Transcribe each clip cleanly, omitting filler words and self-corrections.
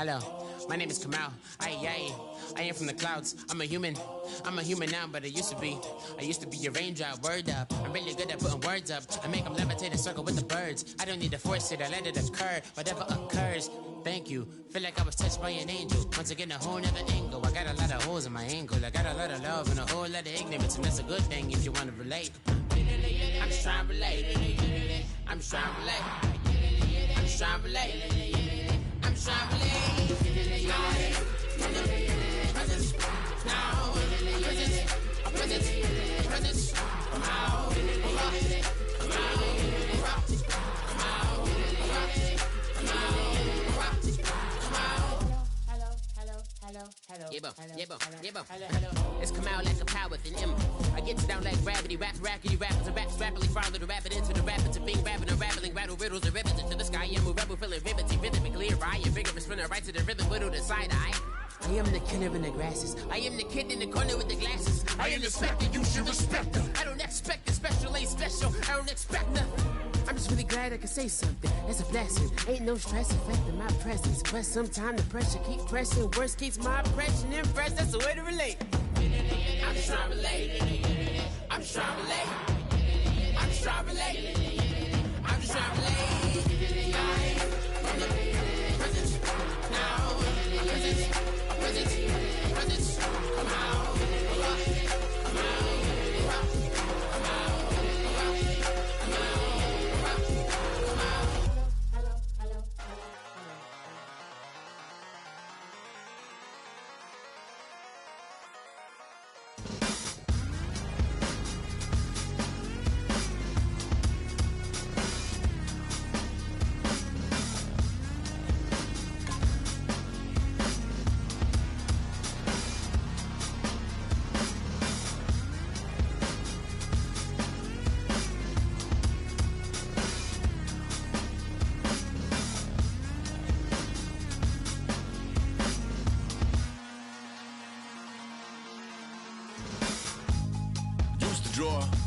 Hello, my name is Kamal. I am from the clouds. I'm a human now, but I used to be a raindrop. Word up, I'm really good at putting words up. I make them levitate and circle with the birds. I don't need to force it, I let it occur. Whatever occurs, thank you. Feel like I was touched by an angel. Once again, a whole nother angle. I got a lot of holes in my angle. I got a lot of love and a whole lot of ignorance, and that's a good thing if you want to relate. I'm just trying to relate. I'm just trying to relate. I'm just trying to relate. I'm just trying to relate. It's come out like a power with an M. I get down like gravity, raps, rackety, rappers, and raps rapidly follow the rapid into the rapids of being rapping and rattling, rattle riddles and rivets into the sky. I'm a rebel, feeling rivety, rhythmically clear, eye, vigorous, spinner right to the rhythm, widow to side eye. I am the killer in the grasses. I am the kid in the corner with the glasses. I am the specter, you should respect them. I don't expect the special, ain't special. I don't expect nothing. I'm just really glad I can say something. That's a blessing. Ain't no stress affecting my presence. But sometimes the pressure keeps pressing. Worst keeps my impression impressed. That's the way to relate. I'm just trying to relate. I'm just trying to relate. I'm just trying to relate. I'm just trying to relate. From the present now. Present. Come out.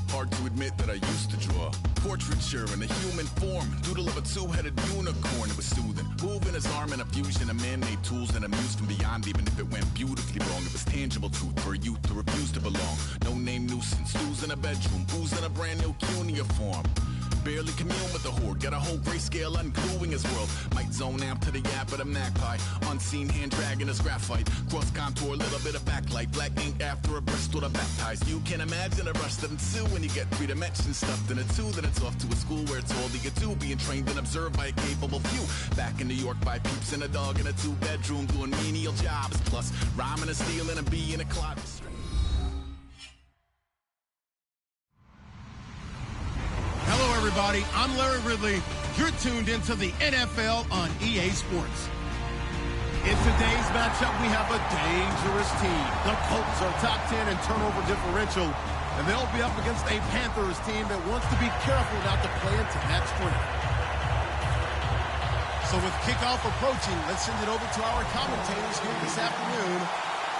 Hard to admit that I used to draw portraiture in a human form, doodle of a two-headed unicorn. It was soothing, moving his arm in a fusion of man-made tools and amused from beyond. Even if it went beautifully wrong, it was tangible truth for a youth to refuse to belong. No name nuisance, lose in a bedroom, booze in a brand new cuneiform. Barely commune with the horde, got a whole grayscale ungluing his world. Might zone out to the yap of a magpie, unseen hand dragging his graphite. Cross contour, little bit of backlight, black ink after a Bristol to baptize. You can imagine a rush that ensue when you get 3 dimensions stuffed in a 2. Then it's off to a school where it's all that you do, being trained and observed by a capable few. Back in New York by peeps and a dog in a 2-bedroom, doing menial jobs, plus rhyming and stealing a bee in a closet. Everybody, I'm Larry Ridley. You're tuned into the NFL on EA Sports. In today's matchup, we have a dangerous team. The Colts are top 10 in turnover differential, and they'll be up against a Panthers team that wants to be careful not to play into that strength. So with kickoff approaching, let's send it over to our commentators here this afternoon,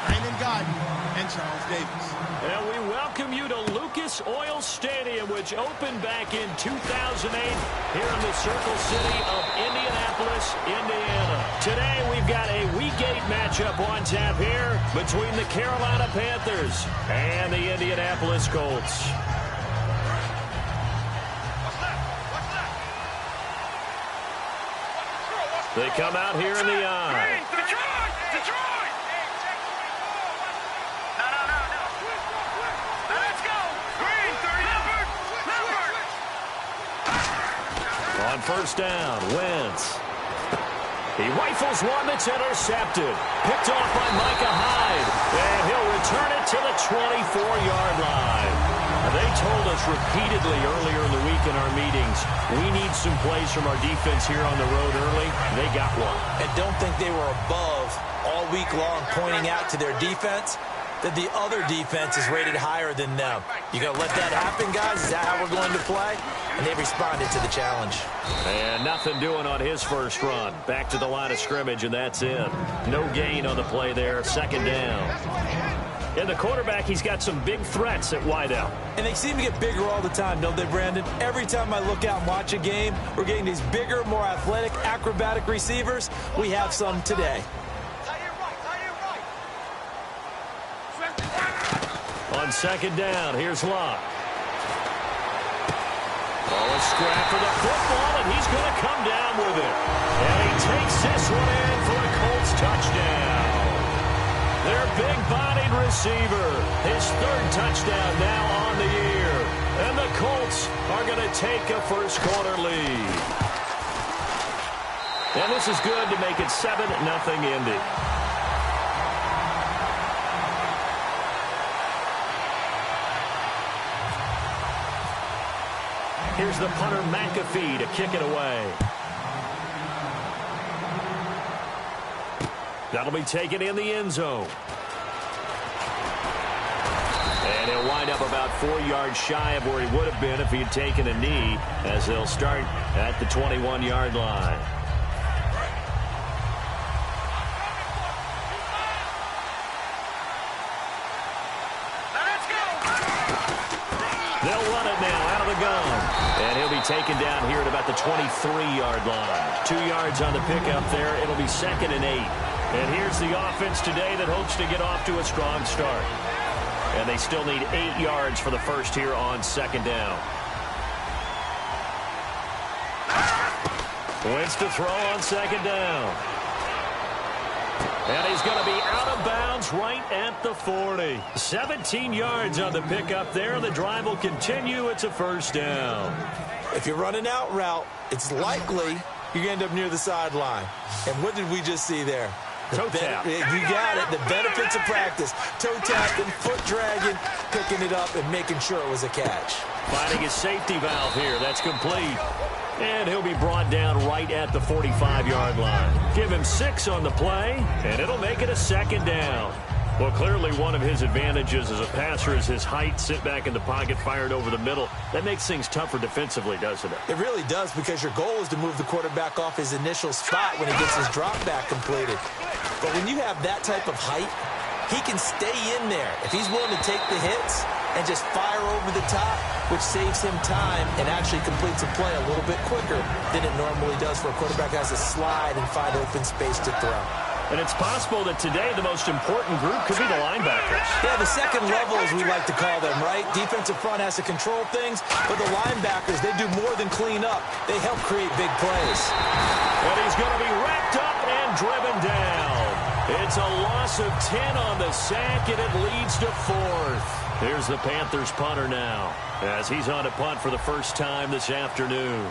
Brandon Godden and Charles Davis. And we welcome you to Lucas Oil Stadium, which opened back in 2008 here in the Circle City of Indianapolis, Indiana. Today we've got a Week 8 matchup on tap here between the Carolina Panthers and the Indianapolis Colts. They come out here in the eye. On first down, Wentz. He rifles one that's intercepted. Picked off by Micah Hyde. And he'll return it to the 24-yard line. They told us repeatedly earlier in the week in our meetings, we need some plays from our defense here on the road early. They got one. And don't think they were above all week long pointing out to their defense that the other defense is rated higher than them. You going to let that happen, guys? Is that how we're going to play? And they responded to the challenge. And nothing doing on his first run. Back to the line of scrimmage, and that's it. No gain on the play there. Second down. And the quarterback, he's got some big threats at wideout. And they seem to get bigger all the time, don't they, Brandon? Every time I look out and watch a game, we're getting these bigger, more athletic, acrobatic receivers. We have some today. On second down, here's Locke. A scrap for the football, and he's going to come down with it. And he takes this one in for a Colts touchdown. Their big-bodied receiver, his third touchdown now on the year. And the Colts are going to take a first-quarter lead. And this is good to make it 7-0 Indy. Here's the punter, McAfee, to kick it away. That'll be taken in the end zone. And he'll wind up about 4 yards shy of where he would have been if he had taken a knee, as they'll start at the 21-yard line. They'll run it now out of the gun. And he'll be taken down here at about the 23-yard line. 2 yards on the pickup there. It'll be 2nd and 8. And here's the offense today that hopes to get off to a strong start. And they still need 8 yards for the first here on 2nd down. Wins to throw on 2nd down. And he's going to be out of bounds right at the 40. 17 yards on the pickup there. The drive will continue. It's a first down. If you're running out route, it's likely you're going to end up near the sideline. And what did we just see there? Toe tap. You got it. The benefits of practice. Toe tapping, foot dragging, picking it up, and making sure it was a catch. Finding his safety valve here. That's complete. And he'll be brought down right at the 45-yard line. Give him 6 on the play, and it'll make it a 2nd down. Well, clearly one of his advantages as a passer is his height. Sit back in the pocket, fired over the middle. That makes things tougher defensively, doesn't it? It really does, because your goal is to move the quarterback off his initial spot when he gets his drop back completed. But when you have that type of height, he can stay in there if he's willing to take the hits and just fire over the top, which saves him time and actually completes a play a little bit quicker than it normally does for a quarterback who has to slide and find open space to throw. And it's possible that today the most important group could be the linebackers. Yeah, the second level, as we like to call them, right? Defensive front has to control things, but the linebackers, they do more than clean up. They help create big plays. And he's going to be wrapped up and driven down. It's a loss of 10 on the sack, and it leads to 4th. Here's the Panthers punter now, as he's on a punt for the first time this afternoon.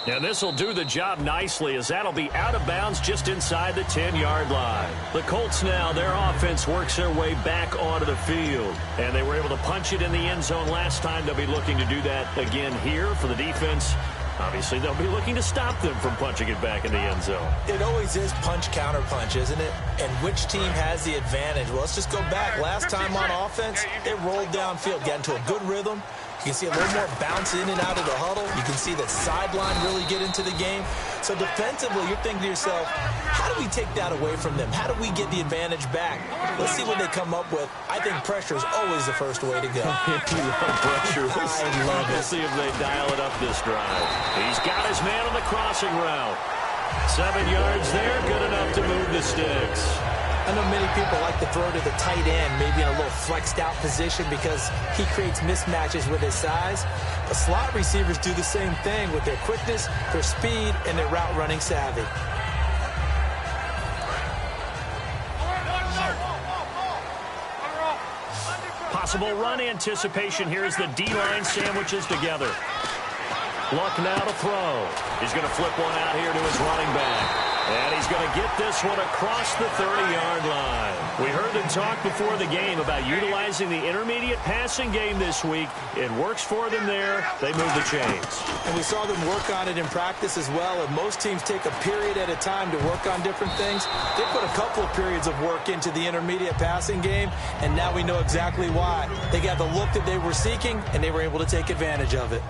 And this will do the job nicely, as that'll be out of bounds just inside the 10-yard line. The Colts now, their offense works their way back onto the field. And they were able to punch it in the end zone last time. They'll be looking to do that again here for the defense. Obviously, they'll be looking to stop them from punching it back in the end zone. It always is punch-counter-punch, isn't it? And which team has the advantage? Well, let's just go back. Last time on offense, they rolled downfield, got into a good rhythm. You can see a little more bounce in and out of the huddle. You can see that sideline really get into the game. So defensively, you're thinking to yourself, how do we take that away from them? How do we get the advantage back? Let's see what they come up with. I think pressure is always the first way to go. You love pressure. I love it. We'll see if they dial it up this drive. He's got his man on the crossing route. 7 yards there, good enough to move the sticks. I know many people like to throw to the tight end, maybe in a little flexed out position because he creates mismatches with his size. But slot receivers do the same thing with their quickness, their speed, and their route running savvy. Possible run anticipation here as the D-line sandwiches together. Luck now to throw. He's going to flip one out here to his running back. And he's going to get this one across the 30-yard line. We heard them talk before the game about utilizing the intermediate passing game this week. It works for them there. They move the chains. And we saw them work on it in practice as well. And most teams take a period at a time to work on different things. They put a couple of periods of work into the intermediate passing game, and now we know exactly why. They got the look that they were seeking, and they were able to take advantage of it.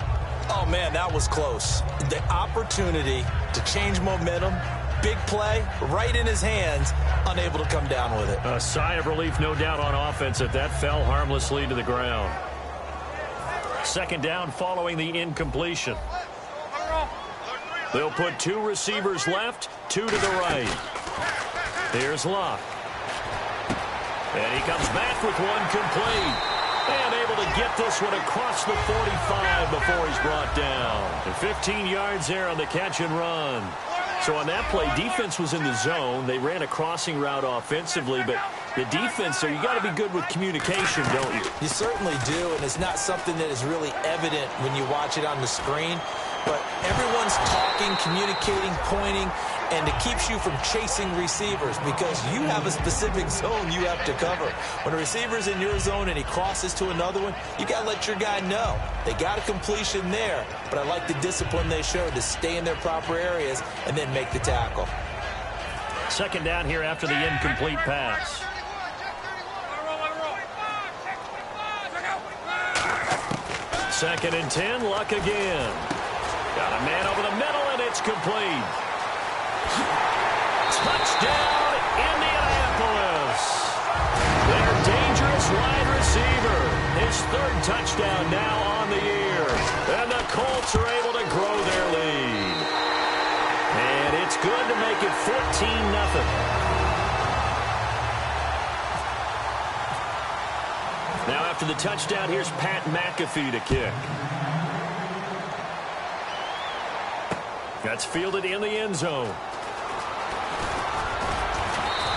Oh, man, that was close. The opportunity to change momentum, big play, right in his hands, unable to come down with it. A sigh of relief, no doubt, on offense that fell harmlessly to the ground. Second down following the incompletion. They'll put 2 receivers left, 2 to the right. Here's Luck. And he comes back with one complete. And able to get this one across the 45 before he's brought down. And 15 yards there on the catch and run. So on that play, defense was in the zone. They ran a crossing route offensively, but the defense there, you got to be good with communication, don't you? You certainly do, and it's not something that is really evident when you watch it on the screen. But everyone's talking, communicating, pointing, and it keeps you from chasing receivers because you have a specific zone you have to cover. When a receiver's in your zone and he crosses to another one, you got to let your guy know. They got a completion there, but I like the discipline they showed to stay in their proper areas and then make the tackle. Second down here after the incomplete pass. Second and 10, Luck again. Got a man over the middle, and it's complete. Touchdown, Indianapolis. Their dangerous wide receiver. His 3rd touchdown now on the year. And the Colts are able to grow their lead. And it's good to make it 14-0. Now after the touchdown, here's Pat McAfee to kick. That's fielded in the end zone.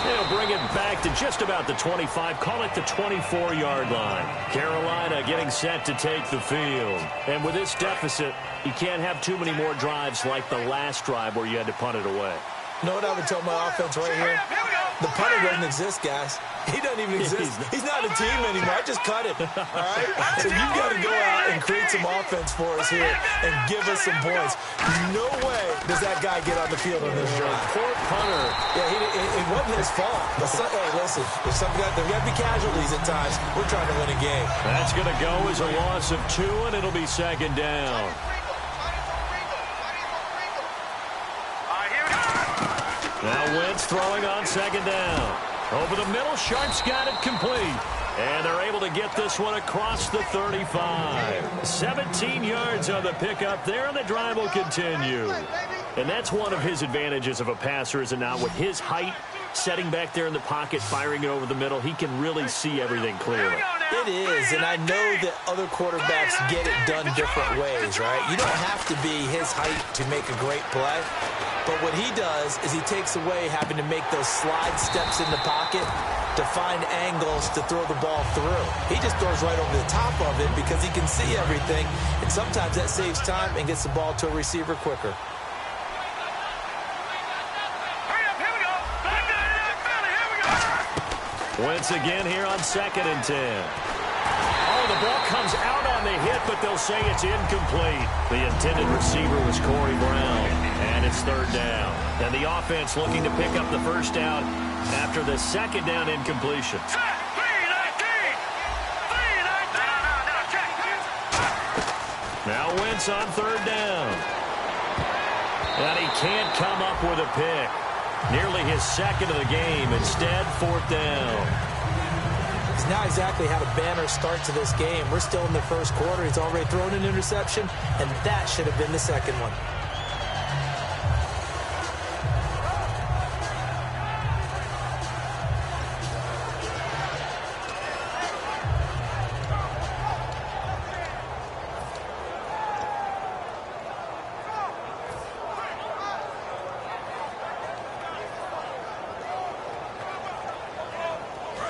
They'll bring it back to just about the 25, call it the 24-yard line. Carolina getting set to take the field. And with this deficit, you can't have too many more drives like the last drive where you had to punt it away. You know what I would tell my offense right here? The punter doesn't exist, guys. He doesn't even exist. He's not a team anymore. I just cut him. All right? So you've got to go out and create some offense for us here and give us some points. No way does that guy get on the field on this drive. Poor punter. Yeah, it wasn't his fault. But hey, listen, there's got to be casualties at times. We're trying to win a game. That's going to go as a loss of 2, and it'll be second down. Now Wentz throwing on second down. Over the middle, Sharp's got it complete. And they're able to get this one across the 35. 17 yards on the pickup there, and the drive will continue. And that's one of his advantages of a passer, is it not? With his height, setting back there in the pocket, firing it over the middle, he can really see everything clearly. It is, and I know that other quarterbacks get it done different ways, right? You don't have to be his height to make a great play. But what he does is he takes away having to make those slide steps in the pocket to find angles to throw the ball through. He just throws right over the top of it because he can see everything, and sometimes that saves time and gets the ball to a receiver quicker. Wentz again here on second and 10. Oh, the ball comes out on the hit, but they'll say it's incomplete. The intended receiver was Corey Brown, and it's third down. And the offense looking to pick up the first down after the second down incompletion. Now Wentz on third down. And he can't come up with a pick. Nearly his second of the game. Instead, fourth down. He's not exactly had a banner start to this game. We're still in the first quarter. He's already thrown an interception, and that should have been the second one.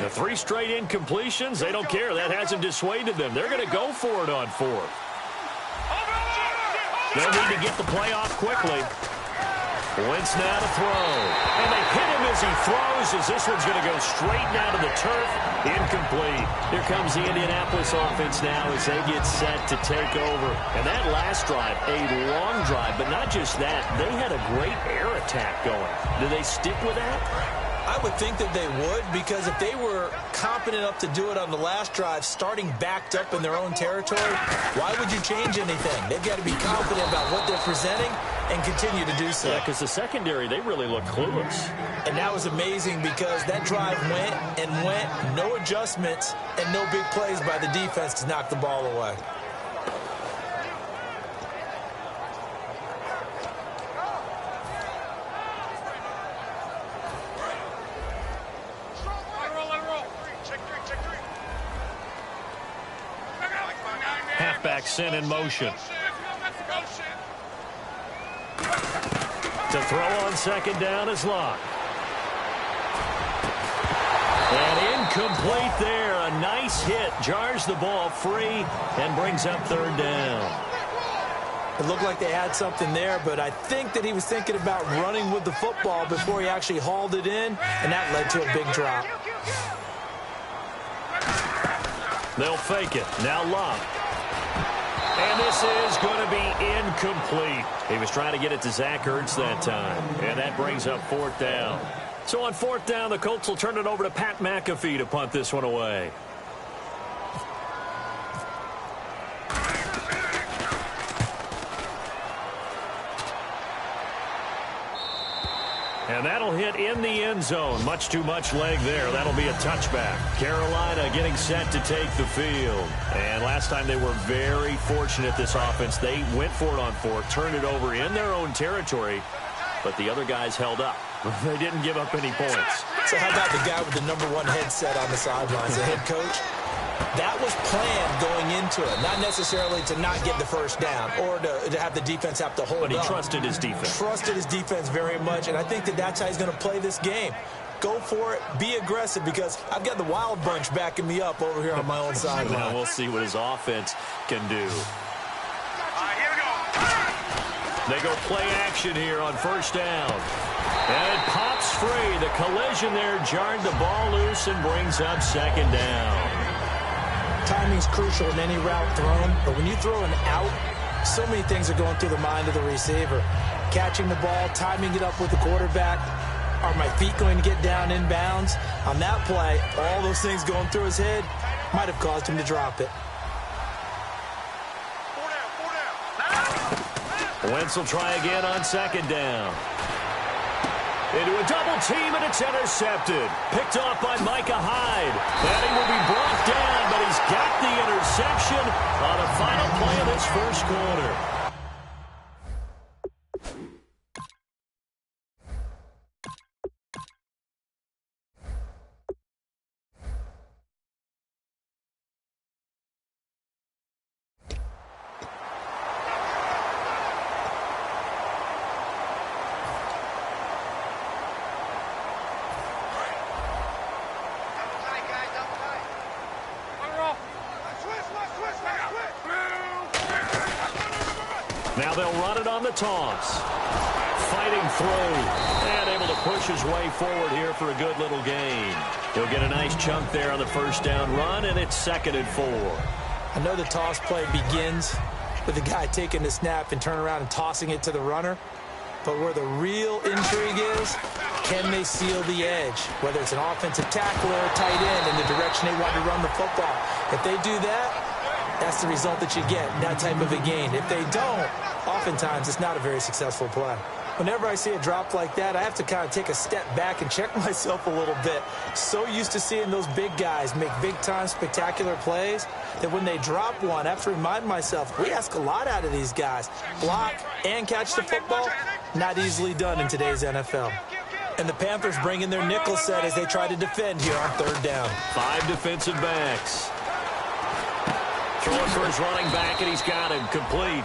The 3 straight incompletions, they don't care. That hasn't dissuaded them. They're going to go for it on fourth. They'll need to get the play off quickly. Wentz now to throw. And they hit him as he throws, as this one's going to go straight down to the turf. Incomplete. Here comes the Indianapolis offense now as they get set to take over. And that last drive, a long drive, but not just that. They had a great air attack going. Do they stick with that? I would think that they would, because if they were competent enough to do it on the last drive, starting backed up in their own territory, why would you change anything? They've got to be confident about what they're presenting and continue to do so. Yeah, because the secondary, they really look clueless. And that was amazing because that drive went and went, no adjustments and no big plays by the defense to knock the ball away. Halfback sent in motion. To throw on second down is Locke. And incomplete there. A nice hit. Jars the ball free and brings up third down. It looked like they had something there, but I think that he was thinking about running with the football before he actually hauled it in, and that led to a big drop. They'll fake it. Now Locke. And this is going to be incomplete. He was trying to get it to Zach Ertz that time. And that brings up fourth down. So on fourth down, the Colts will turn it over to Pat McAfee to punt this one away. And that'll hit in the end zone. Much too much leg there. That'll be a touchback. Carolina getting set to take the field. And last time they were very fortunate, this offense. They went for it on fourth, turned it over in their own territory, but the other guys held up. They didn't give up any points. So how about the guy with the #1 headset on the sidelines, the head coach? That was planned going into it, not necessarily to not get the first down or to have the defense have to hold up. But he trusted his defense. Trusted his defense very much, and I think that that's how he's going to play this game. Go for it, be aggressive, because I've got the wild bunch backing me up over here on my own sideline. Now we'll see what his offense can do. They go play action here on first down. And it pops free. The collision there jarred the ball loose and brings up second down. Timing's crucial in any route thrown, but when you throw an out, so many things are going through the mind of the receiver. Catching the ball, timing it up with the quarterback. Are my feet going to get down in bounds? On that play, all those things going through his head might have caused him to drop it. Wentz will try again on second down. Into a double team, and it's intercepted. Picked off by Micah Hyde. And he will be brought down, but he's got the interception on the final play of this first quarter. Now they'll run it on the toss. Fighting through and able to push his way forward here for a good little gain. He'll get a nice chunk there on the first down run, and it's 2nd and 4. I know the toss play begins with the guy taking the snap and turn around and tossing it to the runner. But where the real intrigue is, can they seal the edge? Whether it's an offensive tackle or a tight end in the direction they want to run the football. If they do that, that's the result that you get in that type of a gain. If they don't, oftentimes it's not a very successful play. Whenever I see a drop like that, I have to kind of take a step back and check myself a little bit. So used to seeing those big guys make big-time spectacular plays that when they drop one, I have to remind myself, we ask a lot out of these guys. Block and catch the football, not easily done in today's NFL. And the Panthers bring in their nickel set as they try to defend here on third down. 5 defensive backs. Throwing for his running back, and he's got him complete.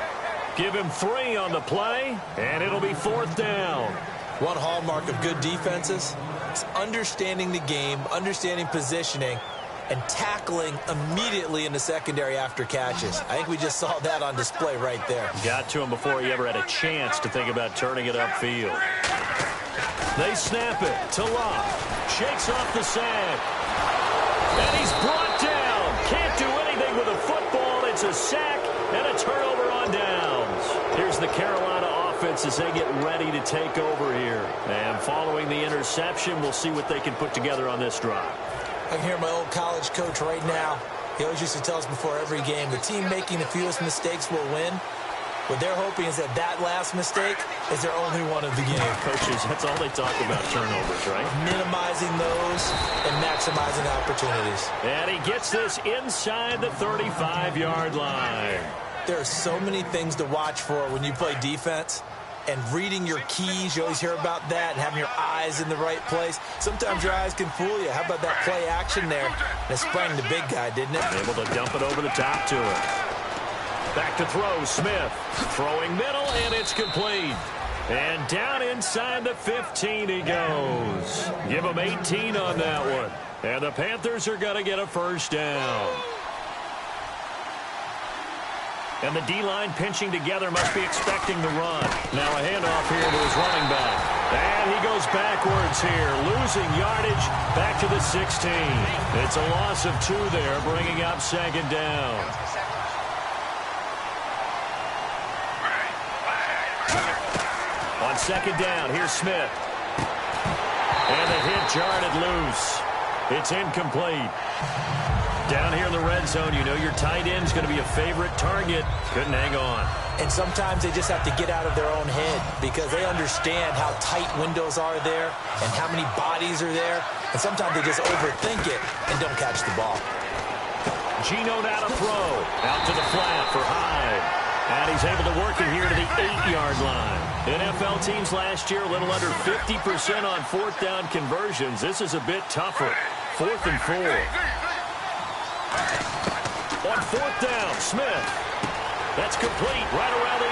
Give him 3 on the play, and it'll be 4th down. One hallmark of good defenses is understanding the game, understanding positioning, and tackling immediately in the secondary after catches. I think we just saw that on display right there. Got to him before he ever had a chance to think about turning it upfield. They snap it to Locke. Shakes off the sack. And he's brought down. Can't do anything with a football. It's a sack and a turnover on downs. Here's the Carolina offense as they get ready to take over here. And following the interception, we'll see what they can put together on this drive. I can hear my old college coach right now. He always used to tell us before every game, the team making the fewest mistakes will win. What they're hoping is that that last mistake is their only one of the game. Coaches, that's all they talk about, turnovers, right? Minimizing those and maximizing opportunities. And he gets this inside the 35-yard line. There are so many things to watch for when you play defense. And reading your keys, you always hear about that, and having your eyes in the right place. Sometimes your eyes can fool you. How about that play action there? And it sprang the big guy, didn't it? Able to dump it over the top to him. Back to throw, Smith. Throwing middle, and it's complete. And down inside the 15 he goes. Give him 18 on that one. And the Panthers are going to get a first down. And the D-line pinching together must be expecting the run. Now a handoff here to his running back. And he goes backwards here, losing yardage back to the 16. It's a loss of 2 there, bringing up second down. On second down, here's Smith. And the hit jarred it loose. It's incomplete. Down here in the red zone, you know your tight end's going to be a favorite target. Couldn't hang on. And sometimes they just have to get out of their own head because they understand how tight windows are there and how many bodies are there. And sometimes they just overthink it and don't catch the ball. Geno now to throw. Out to the flat for Hyde. And he's able to work it here to the 8-yard line. NFL teams last year a little under 50% on fourth down conversions. This is a bit tougher. 4th and 4. On fourth down, Smith. That's complete right around the 8.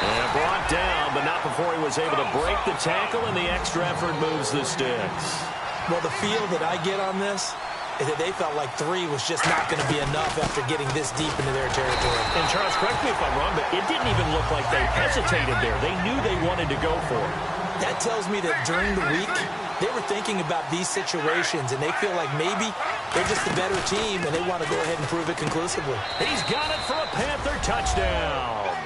And brought down, but not before he was able to break the tackle, and the extra effort moves the sticks. Well, the feel that I get on this is that they felt like 3 was just not going to be enough after getting this deep into their territory. And Charles, correct me if I'm wrong, but it didn't even look like they hesitated there. They knew they wanted to go for it. That tells me that during the week, they were thinking about these situations, and they feel like maybe they're just the better team, and they want to go ahead and prove it conclusively. He's got it for a Panther touchdown.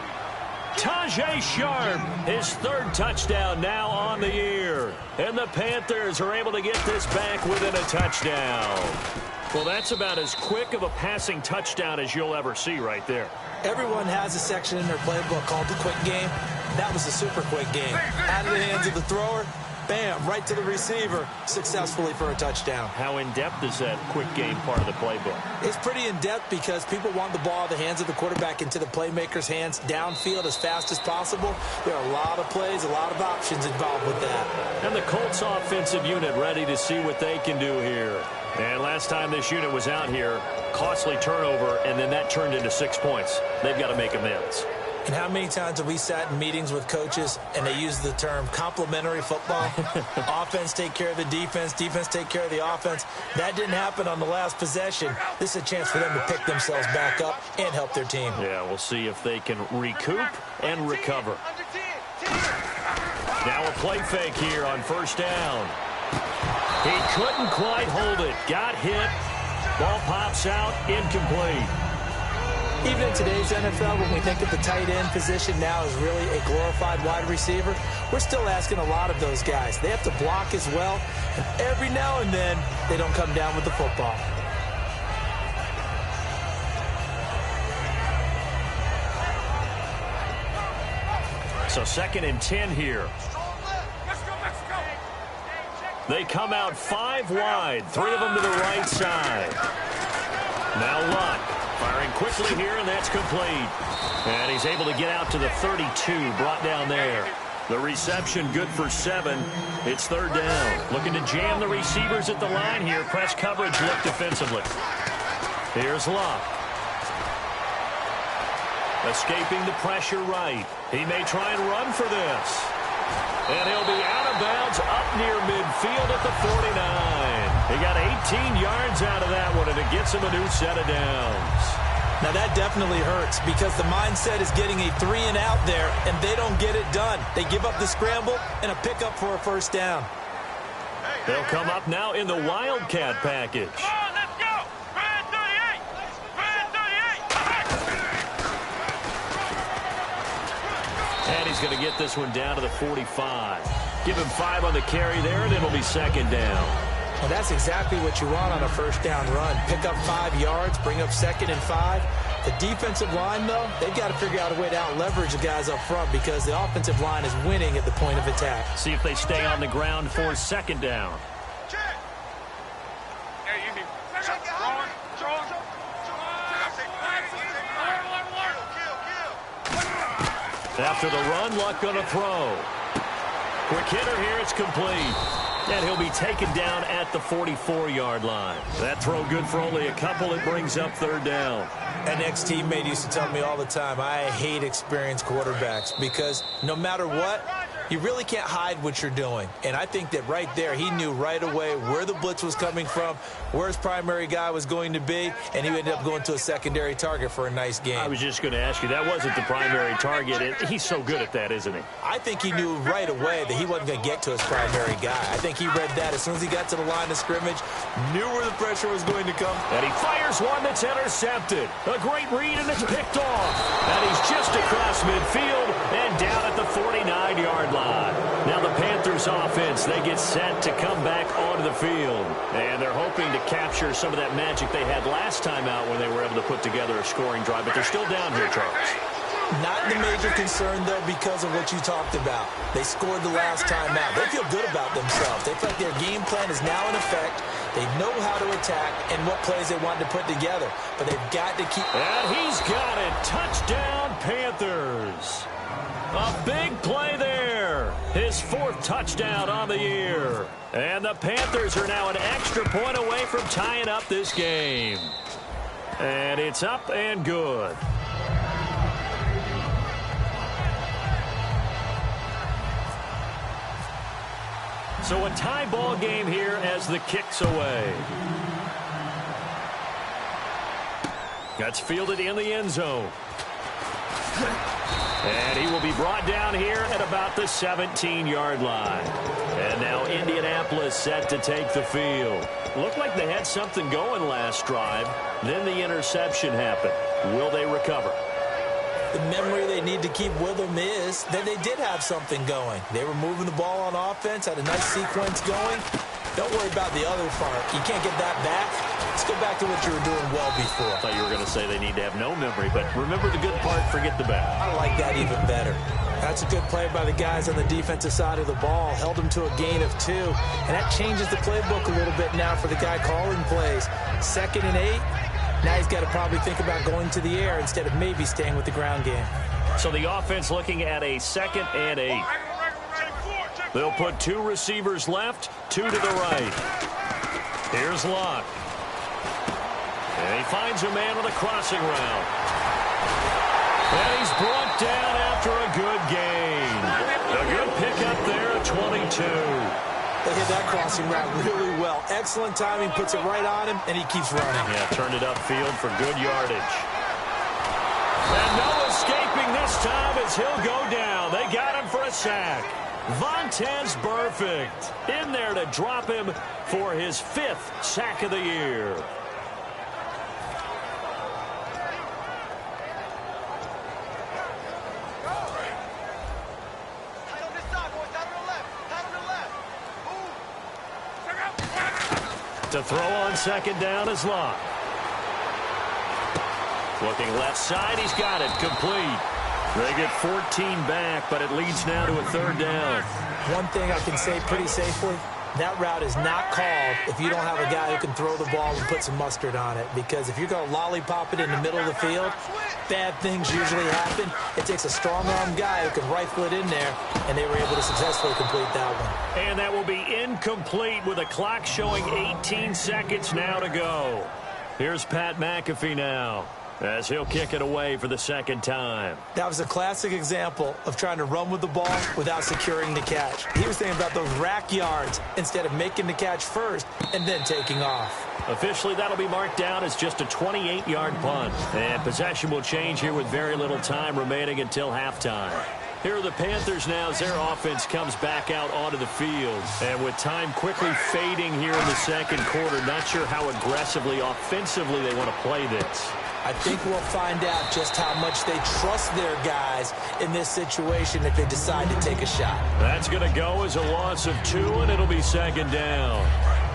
Tajay Sharp, his 3rd touchdown now on the year. And the Panthers are able to get this back within a touchdown. Well, that's about as quick of a passing touchdown as you'll ever see right there. Everyone has a section in their playbook called the quick game. That was the super quick game. Out of the hands of the thrower, bam, right to the receiver, successfully for a touchdown. How in-depth is that quick game part of the playbook? It's pretty in-depth because people want the ball in the hands of the quarterback into the playmaker's hands downfield as fast as possible. There are a lot of plays, a lot of options involved with that. And the Colts offensive unit ready to see what they can do here. And last time this unit was out here, costly turnover, and then that turned into 6 points. They've got to make amends. And how many times have we sat in meetings with coaches and they use the term complementary football? Offense take care of the defense, defense take care of the offense. That didn't happen on the last possession. This is a chance for them to pick themselves back up and help their team. Yeah, we'll see if they can recoup and recover. Now a play fake here on first down. He couldn't quite hold it. Got hit. Ball pops out. Incomplete. Even in today's NFL, when we think of the tight end position now as really a glorified wide receiver, we're still asking a lot of those guys. They have to block as well, and every now and then, they don't come down with the football. So 2nd and 10 here. They come out 5 wide, 3 of them to the right side. Now Luck. Firing quickly here, and that's complete. And he's able to get out to the 32, brought down there. The reception good for 7. It's 3rd down. Looking to jam the receivers at the line here. Press coverage look defensively. Here's Luck. Escaping the pressure right. He may try and run for this. And he'll be out of bounds up near midfield at the 49. He got 18 yards out of that one, and it gets him a new set of downs. Now, that definitely hurts because the mindset is getting a 3-and-out there, and they don't get it done. They give up the scramble and a pickup for a first down. They'll come up now in the Wildcat package. And he's going to get this one down to the 45. Give him 5 on the carry there, and it'll be second down. Well, that's exactly what you want on a first down run. Pick up 5 yards, bring up 2nd and 5. The defensive line, though, they've got to figure out a way to out-leverage the guys up front because the offensive line is winning at the point of attack. See if they stay on the ground for second down. After the run, Luck going to throw. Quick hitter here, it's complete. And he'll be taken down at the 44-yard line. That throw good for only a couple. It brings up third down. An ex-teammate used to tell me all the time, I hate experienced quarterbacks because no matter what, you really can't hide what you're doing. And I think that right there, he knew right away where the blitz was coming from, where his primary guy was going to be, and he ended up going to a secondary target for a nice game. I was just going to ask you, that wasn't the primary target. He's so good at that, isn't he? I think he knew right away that he wasn't going to get to his primary guy. I think he read that as soon as he got to the line of scrimmage, knew where the pressure was going to come. And he fires one that's intercepted. A great read, and it's picked off. And he's just across midfield and down at the 49-yard line. Now the Panthers offense, they get set to come back onto the field. And they're hoping to capture some of that magic they had last time out when they were able to put together a scoring drive. But they're still down here, Charles. Not the major concern, though, because of what you talked about. They scored the last time out. They feel good about themselves. They feel like their game plan is now in effect. They know how to attack and what plays they want to put together. But they've got to keep... And he's got it. Touchdown, Panthers. A big play there. His 4th touchdown on the year. And the Panthers are now an extra point away from tying up this game. And it's up and good. So a tie ball game here as the kick's away. That's fielded in the end zone. And he will be brought down here at about the 17-yard line. And now Indianapolis set to take the field. Looked like they had something going last drive. Then the interception happened. Will they recover? The memory they need to keep with them is that they did have something going. They were moving the ball on offense, had a nice sequence going. Don't worry about the other part. You can't get that back. Let's go back to what you were doing well before. I thought you were going to say they need to have no memory, but remember the good part, forget the bad. I like that even better. That's a good play by the guys on the defensive side of the ball. Held them to a gain of 2. And that changes the playbook a little bit now for the guy calling plays. 2nd and 8. Now he's got to probably think about going to the air instead of maybe staying with the ground game. So the offense looking at a 2nd and 8. They'll put 2 receivers left, 2 to the right. Here's Luck. And he finds a man on the crossing route. And he's brought down after a good gain. A good pickup there at 22. They hit that crossing route really well. Excellent timing, puts it right on him, and he keeps running. Yeah, turned it upfield for good yardage. And no escaping this time as he'll go down. They got him for a sack. Vontaze Burfict in there to drop him for his 5th sack of the year. To throw on 2nd down is Luck. Looking left side, he's got it, complete. They get 14 back, but it leads now to a 3rd down. One thing I can say pretty safely, that route is not called if you don't have a guy who can throw the ball and put some mustard on it. Because if you're going to lollipop it in the middle of the field, bad things usually happen. It takes a strong-arm guy who can rifle it in there, and they were able to successfully complete that one. And that will be incomplete with a clock showing 18 seconds now to go. Here's Pat McAfee now, as he'll kick it away for the 2nd time. That was a classic example of trying to run with the ball without securing the catch. He was thinking about those rack yards instead of making the catch first and then taking off. Officially, that'll be marked down as just a 28-yard punt. And possession will change here with very little time remaining until halftime. Here are the Panthers now as their offense comes back out onto the field. And with time quickly fading here in the 2nd quarter, not sure how aggressively, offensively they want to play this. I think we'll find out just how much they trust their guys in this situation if they decide to take a shot. That's going to go as a loss of 2, and it'll be 2nd down.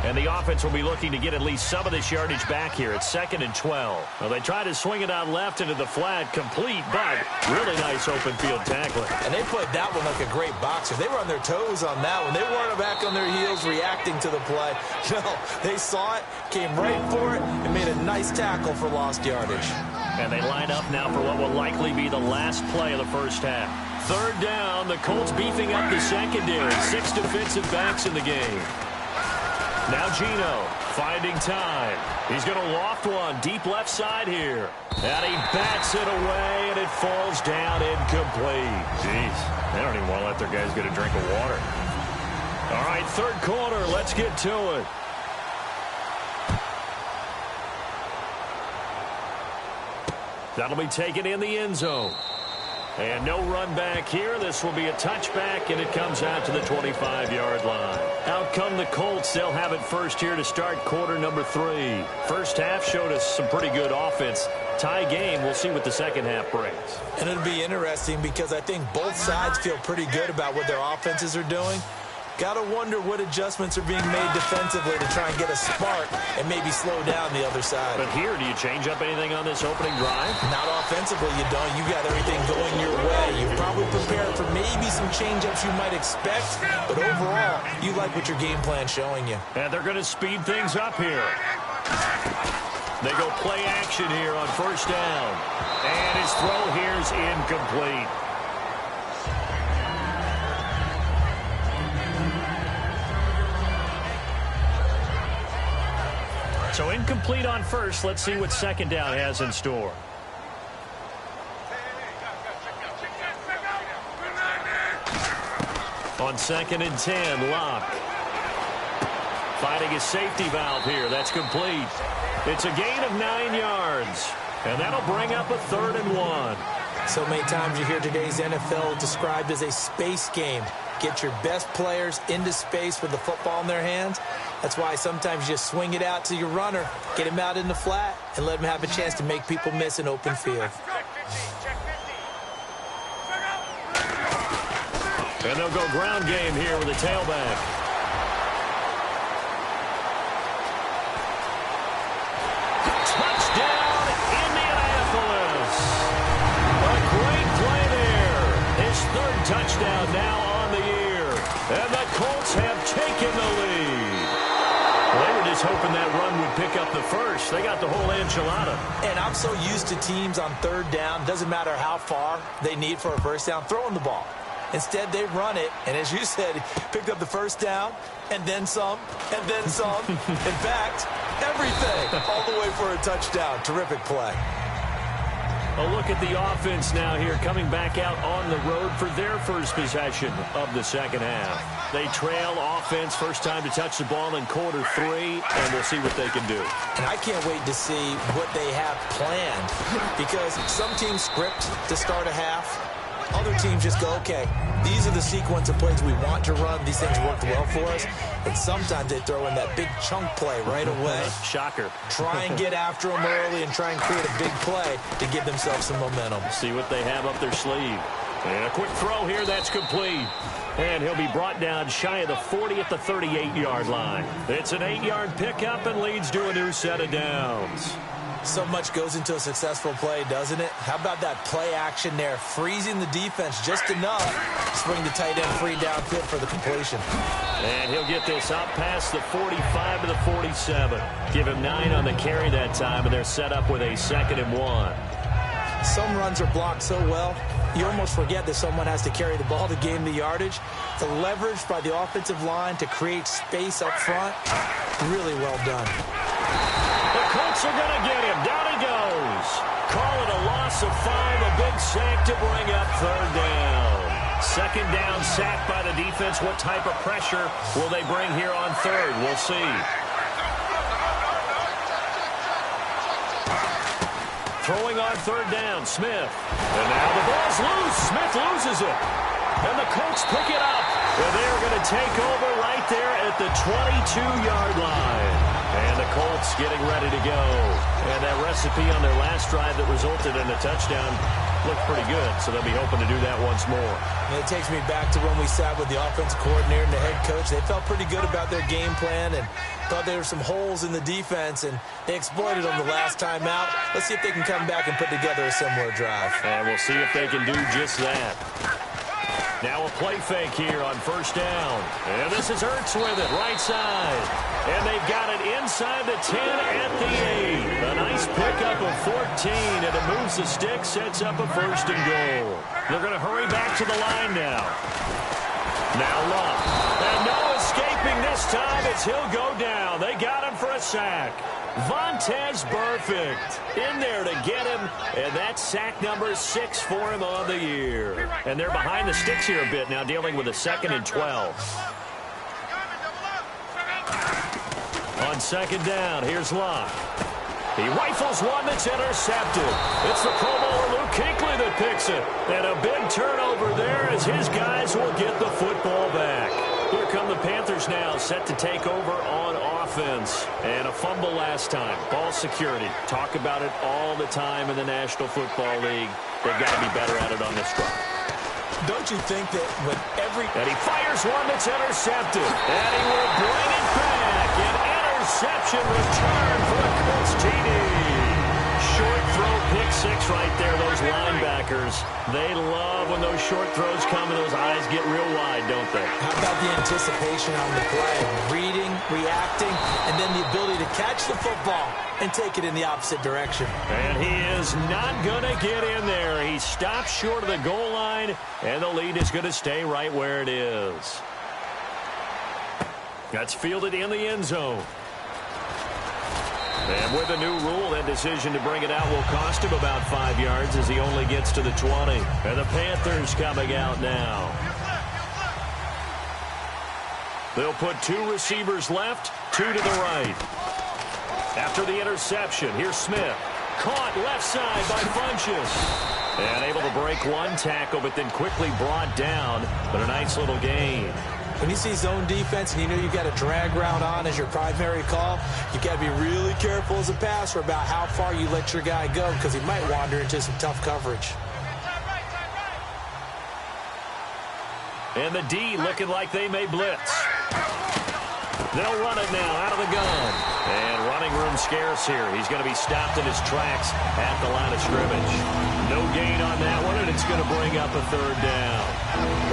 And the offense will be looking to get at least some of this yardage back here at 2nd and 12. Well, they try to swing it out left into the flat, complete, but really nice open field tackling. And they played that one like a great boxer. They were on their toes on that one. They weren't back on their heels reacting to the play. No, they saw it, came right for it, and made a nice tackle for lost yardage. And they line up now for what will likely be the last play of the first half. 3rd down, the Colts beefing up the secondary. 6 defensive backs in the game. Now Gino finding time. He's going to loft one deep left side here. And he bats it away, and it falls down incomplete. Jeez, they don't even want to let their guys get a drink of water. All right, 3rd quarter. Let's get to it. That'll be taken in the end zone. And no run back here. This will be a touchback, and it comes out to the 25-yard line. Out come the Colts. They'll have it first here to start quarter number 3. First half showed us some pretty good offense. Tie game. We'll see what the second half brings. And it'll be interesting because I think both sides feel pretty good about what their offenses are doing. Got to wonder what adjustments are being made defensively to try and get a spark and maybe slow down the other side. But here, do you change up anything on this opening drive? Not offensively, you don't. You got everything going your way. You're probably prepared for maybe some change-ups you might expect, but overall, you like what your game plan's showing you. And they're going to speed things up here. They go play action here on 1st down. And his throw here's incomplete. So incomplete on 1st. Let's see what 2nd down has in store. On 2nd and 10, Locke. Finding his safety valve here. That's complete. It's a gain of 9 yards. And that'll bring up a 3rd and 1. So many times you hear today's NFL described as a space game. Get your best players into space with the football in their hands. That's why sometimes you just swing it out to your runner, get him out in the flat, and let him have a chance to make people miss an open field. And they'll go ground game here with a tailback. Touchdown, Indianapolis. A great play there. His 3rd touchdown now on the year. And the Colts have taken the lead. They were just hoping that run would pick up the first. They got the whole enchilada. And I'm so used to teams on 3rd down, doesn't matter how far they need for a first down, throwing the ball. Instead, they run it, and as you said, picked up the first down, and then some, and then some. In fact, everything, all the way for a touchdown. Terrific play. A look at the offense now here, coming back out on the road for their first possession of the second half. They trail offense, first time to touch the ball in quarter 3, and we'll see what they can do. And I can't wait to see what they have planned, because some teams script to start a half. Other teams just go, okay, these are the sequence of plays we want to run. These things worked well for us. And sometimes they throw in that big chunk play right away. Shocker. Try and get after them early and try and create a big play to give themselves some momentum. See what they have up their sleeve. And a quick throw here, that's complete. And he'll be brought down shy of the 40 at the 38-yard line. It's an 8-yard pickup and leads to a new set of downs. So much goes into a successful play, doesn't it? How about that play action there? Freezing the defense just enough. Swing the tight end free downfield for the completion. And he'll get this up past the 45 to the 47. Give him 9 on the carry that time, and they're set up with a 2nd and 1. Some runs are blocked so well, you almost forget that someone has to carry the ball to gain the yardage. The leverage by the offensive line to create space up front, really well done. The Colts are going to get him. Down he goes. Call it a loss of 5, a big sack to bring up 3rd down. 2nd down, sack by the defense. What type of pressure will they bring here on 3rd? We'll see. Throwing on 3rd down, Smith. And now the ball's loose. Smith loses it. And the Colts pick it up. And they're going to take over right there at the 22-yard line. And the Colts getting ready to go. And that recipe on their last drive that resulted in a touchdown looked pretty good, so they'll be hoping to do that once more. And it takes me back to when we sat with the offensive coordinator and the head coach. They felt pretty good about their game plan and thought there were some holes in the defense, and they exploited them the last time out. Let's see if they can come back and put together a similar drive. And we'll see if they can do just that. Now a play fake here on first down. And this is Ertz with it, right side. And they've got it inside the 10 at the 8. A nice pickup of 14, and it moves the stick, sets up a first and goal. They're going to hurry back to the line now. Now Luck. And no escaping this time as he'll go down. They got him for a sack. Vontez Burfict in there to get him, and that's sack number 6 for him on the year. And they're behind the sticks here a bit now, dealing with a 2nd and 12. On second down, here's Luck. He rifles one that's intercepted. It's the Pro Bowler Luke Kuechly that picks it. And a big turnover there as his guys will get the football back. Here come the Panthers now, set to take over on offense. And a fumble last time. Ball security. Talk about it all the time in the National Football League. They've got to be better at it on this drive. Don't you think that when And he fires one that's intercepted. And he will bring it back. An interception return for the Colts TD. Short throw, pick 6 right there. Those linebackers, they love when those short throws come and those eyes get real wide, don't they? How about the anticipation on the play? Reading, reacting, and then the ability to catch the football and take it in the opposite direction. And he is not going to get in there. He stops short of the goal line, and the lead is going to stay right where it is. That's fielded in the end zone. And with the new rule, that decision to bring it out will cost him about 5 yards as he only gets to the 20. And the Panthers coming out now. They'll put 2 receivers left, 2 to the right. After the interception, here's Smith. Caught left side by Funchess. And able to break one tackle, but then quickly brought down. But a nice little gain. When you see zone defense and you know you've got a drag route on as your primary call, you've got to be really careful as a passer about how far you let your guy go because he might wander into some tough coverage. And the D looking like they may blitz. They'll run it now out of the gun. And running room scarce here. He's going to be stopped in his tracks at the line of scrimmage. No gain on that one, and it's going to bring up a 3rd down.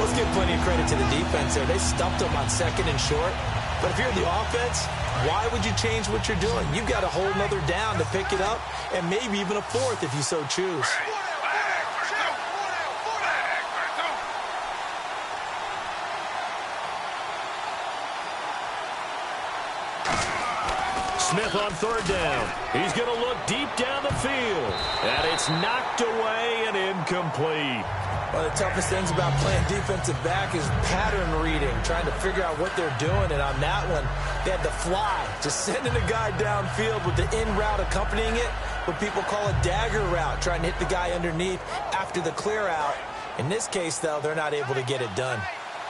Let's give plenty of credit to the defense there. They stumped them on 2nd and short. But if you're the offense, why would you change what you're doing? You've got a whole nother down to pick it up, and maybe even a 4th if you so choose. Smith on 3rd down. He's going to look deep down the field. And it's knocked away and incomplete. One of the toughest things about playing defensive back is pattern reading, trying to figure out what they're doing. And on that one, they had to fly, just sending a guy downfield with the in route accompanying it, what people call a dagger route, trying to hit the guy underneath after the clear out. In this case, though, they're not able to get it done.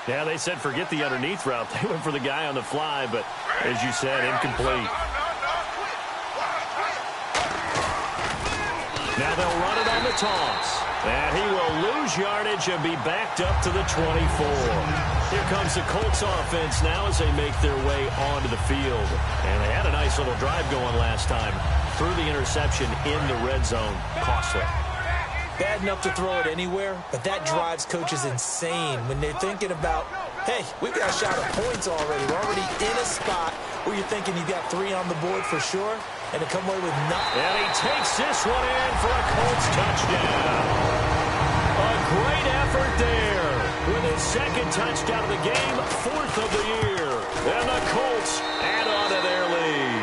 Yeah, they said forget the underneath route. They went for the guy on the fly, but as you said, incomplete. Now they'll run it on the toss. And he will lose yardage and be backed up to the 24. Here comes the Colts offense now as they make their way onto the field. And they had a nice little drive going last time. Threw the interception in the red zone. Costly. Bad enough to throw it anywhere, but that drives coaches insane when they're thinking about, hey, we've got a shot at points already. We're already in a spot where you're thinking you got 3 on the board for sure, and to come away with nothing. And he takes this one in for a Colts touchdown. A great effort there with his 2nd touchdown of the game, 4th of the year. And the Colts add on to their lead.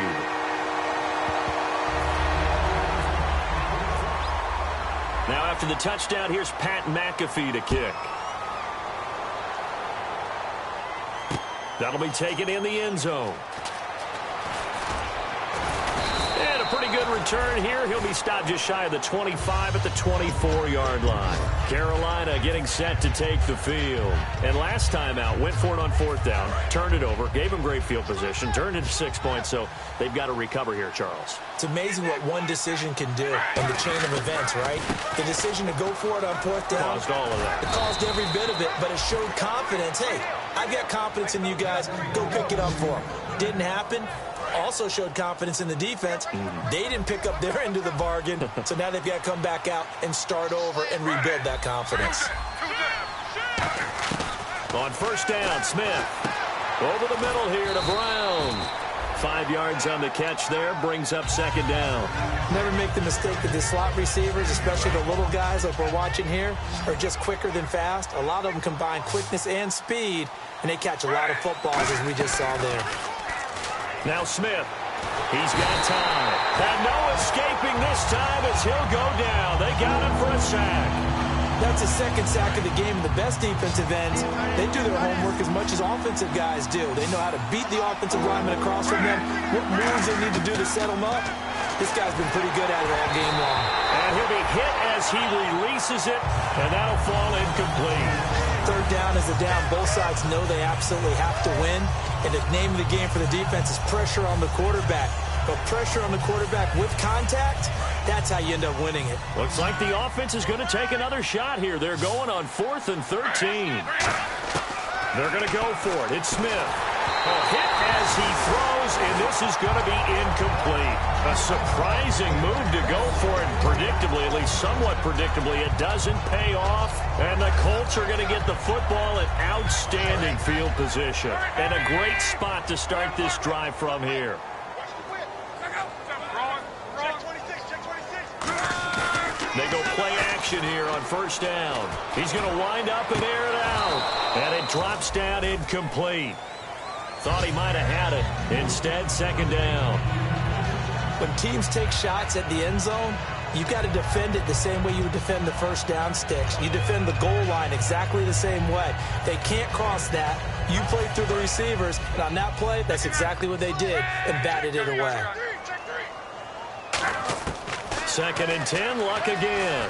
Now after the touchdown, here's Pat McAfee to kick. That'll be taken in the end zone. And a pretty good good return here. He'll be stopped just shy of the 25 at the 24-yard line. Carolina getting set to take the field. And last time out, went for it on 4th down, turned it over, gave him great field position, turned it to 6 points, so they've got to recover here, Charles. It's amazing what one decision can do in the chain of events, right? The decision to go for it on 4th down. Caused all of that. It caused every bit of it, but it showed confidence. Hey, I've got confidence in you guys. Go pick it up for them. Didn't happen. Also showed confidence in the defense. They didn't pick up their end of the bargain, so now they've got to come back out and start over and rebuild that confidence. On 1st down, Smith. Over the middle here to Brown. 5 yards on the catch there, brings up 2nd down. Never make the mistake that the slot receivers, especially the little guys like we're watching here, are just quicker than fast. A lot of them combine quickness and speed, and they catch a lot of footballs, as we just saw there. Now Smith. He's got time. And no escaping this time as he'll go down. They got him for a sack. That's the 2nd sack of the game. The best defensive ends, they do their homework as much as offensive guys do. They know how to beat the offensive lineman across from them, what moves they need to do to set them up. This guy's been pretty good at it all game long. And he'll be hit as he releases it, and that'll fall incomplete. 3rd down is a down. Both sides know they absolutely have to win. And the name of the game for the defense is pressure on the quarterback. But pressure on the quarterback with contact, that's how you end up winning it. Looks like the offense is going to take another shot here. They're going on 4th and 13. They're going to go for it. It's Smith. A hit as he throws, and this is going to be incomplete. A surprising move to go for it. Predictably, at least somewhat predictably, it doesn't pay off. And the Colts are going to get the football at outstanding field position. And a great spot to start this drive from here. They go play action here on 1st down. He's going to wind up and air it out. And it drops down incomplete. Thought he might have had it. Instead, 2nd down. When teams take shots at the end zone, you've got to defend it the same way you would defend the 1st down sticks. You defend the goal line exactly the same way. They can't cross that. You play through the receivers. And on that play, that's exactly what they did and batted it away. 2nd and 10, Luck again.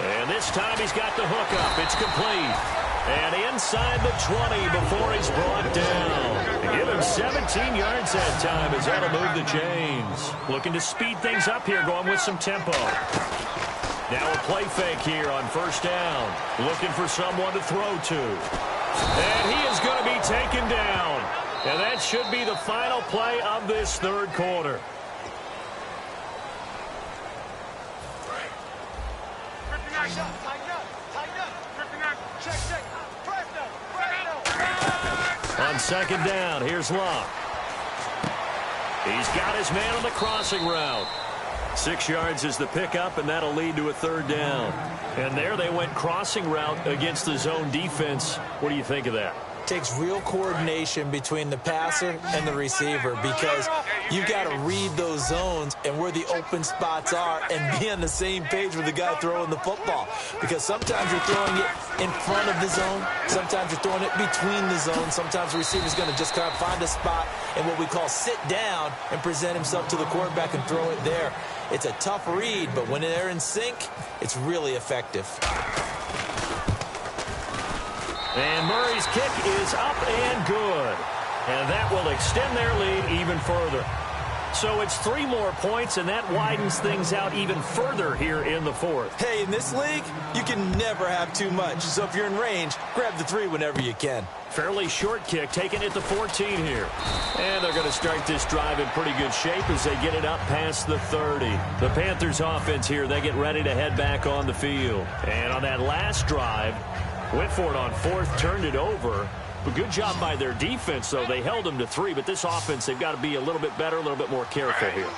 And this time he's got the hook up. It's complete. And inside the 20 before he's brought down. Give him 17 yards that time as that'll move the chains. Looking to speed things up here, going with some tempo. Now a play fake here on 1st down. Looking for someone to throw to. And he is going to be taken down. And that should be the final play of this 3rd quarter. On 2nd down, here's Luck. He's got his man on the crossing route. 6 yards is the pickup, and that'll lead to a 3rd down. And there they went crossing route against the zone defense. What do you think of that? Takes real coordination between the passer and the receiver because you've got to read those zones and where the open spots are and be on the same page with the guy throwing the football. Because sometimes you're throwing it in front of the zone. Sometimes you're throwing it between the zones. Sometimes the receiver's going to just kind of find a spot and what we call sit down and present himself to the quarterback and throw it there. It's a tough read, but when they're in sync, it's really effective. And Murray's kick is up and good. And that will extend their lead even further. So it's 3 more points, and that widens things out even further here in the 4th. Hey, in this league, you can never have too much. So if you're in range, grab the 3 whenever you can. Fairly short kick, taking it to 14 here. And they're going to start this drive in pretty good shape as they get it up past the 30. The Panthers offense here, they get ready to head back on the field. And on that last drive, went for it on 4th, turned it over. But good job by their defense, though. They held them to 3, but this offense, they've got to be a little bit better, a little bit more careful here.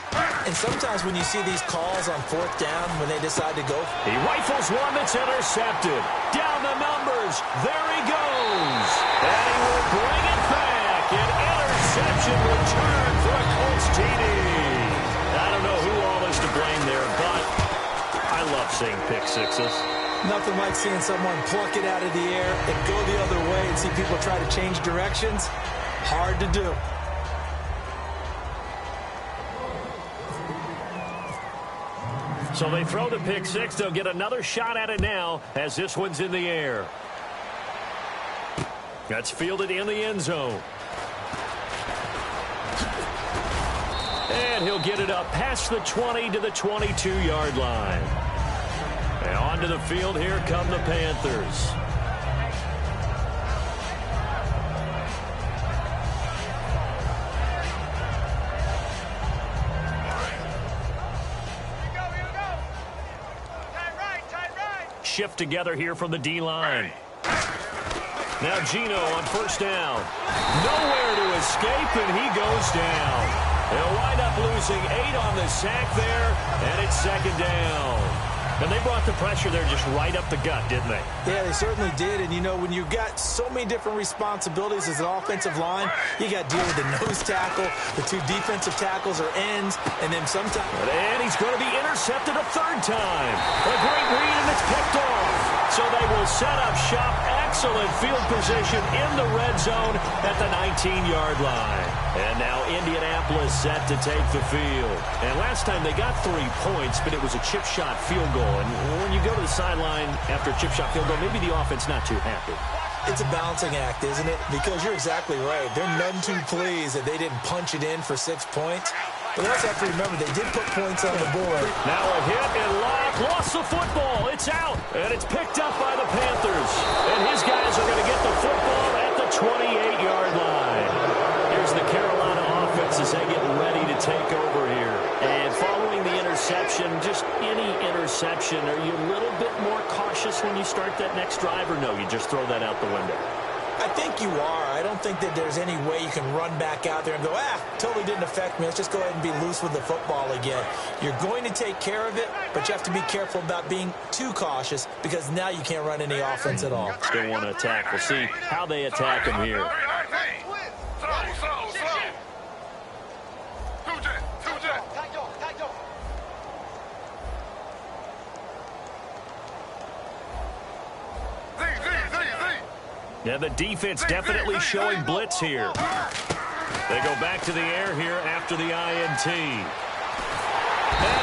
And sometimes when you see these calls on 4th down, when they decide to go, he rifles one that's intercepted. Down the numbers. There he goes. And he will bring it back. An interception return for a Colts TD. I don't know who all is to blame there, but I love seeing pick sixes. Nothing like seeing someone pluck it out of the air and go the other way and see people try to change directions. Hard to do. So they throw the pick six. They'll get another shot at it now as this one's in the air. That's fielded in the end zone. And he'll get it up past the 20 to the 22-yard line. And onto the field, here come the Panthers. Shift together here from the D-line. Now Gino on first down. Nowhere to escape, and he goes down. They'll wind up losing 8 on the sack there, and it's second down. And they brought the pressure there just right up the gut, didn't they? Yeah, they certainly did. And, you know, when you've got so many different responsibilities as an offensive line, you got to deal with the nose tackle, the 2 defensive tackles or ends, and then sometimes... And he's going to be intercepted a third time. A great read, and it's picked off. So they will set up shop. Excellent field position in the red zone at the 19-yard line. And now Indianapolis set to take the field. And last time they got 3 points, but it was a chip shot field goal. And when you go to the sideline after a chip shot field goal, maybe the offense not too happy. It's a balancing act, isn't it? Because you're exactly right. They're none too pleased that they didn't punch it in for 6 points. But they also have to remember they did put points on the board. Now a hit and Locke lost the football. It's out, and it's picked up by the Panthers. And his guys are going to get the football at the 28-yard line. Here's the Carolina offense as they get ready to take over here. And following the interception, just any interception, are you a little bit more cautious when you start that next drive, or no, you just throw that out the window? I think you are. I don't think that there's any way you can run back out there and go, totally didn't affect me. Let's just go ahead and be loose with the football again. You're going to take care of it, but you have to be careful about being too cautious because now you can't run any offense at all. Still want to attack. We'll see how they attack him here. Yeah, the defense definitely showing blitz here. They go back to the air here after the INT. And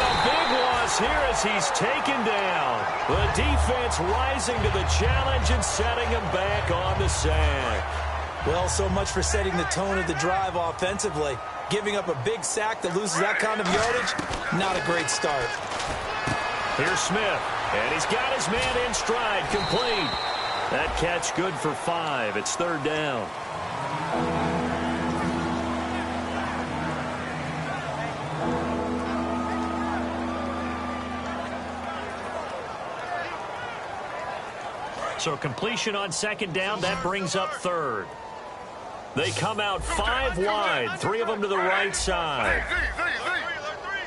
a big loss here as he's taken down. The defense rising to the challenge and setting him back on the sack. Well, so much for setting the tone of the drive offensively. Giving up a big sack that loses that kind of yardage, not a great start. Here's Smith, and he's got his man in stride, complete. That catch good for 5. It's third down. So completion on second down, that brings up third. They come out 5 wide, 3 of them to the right side.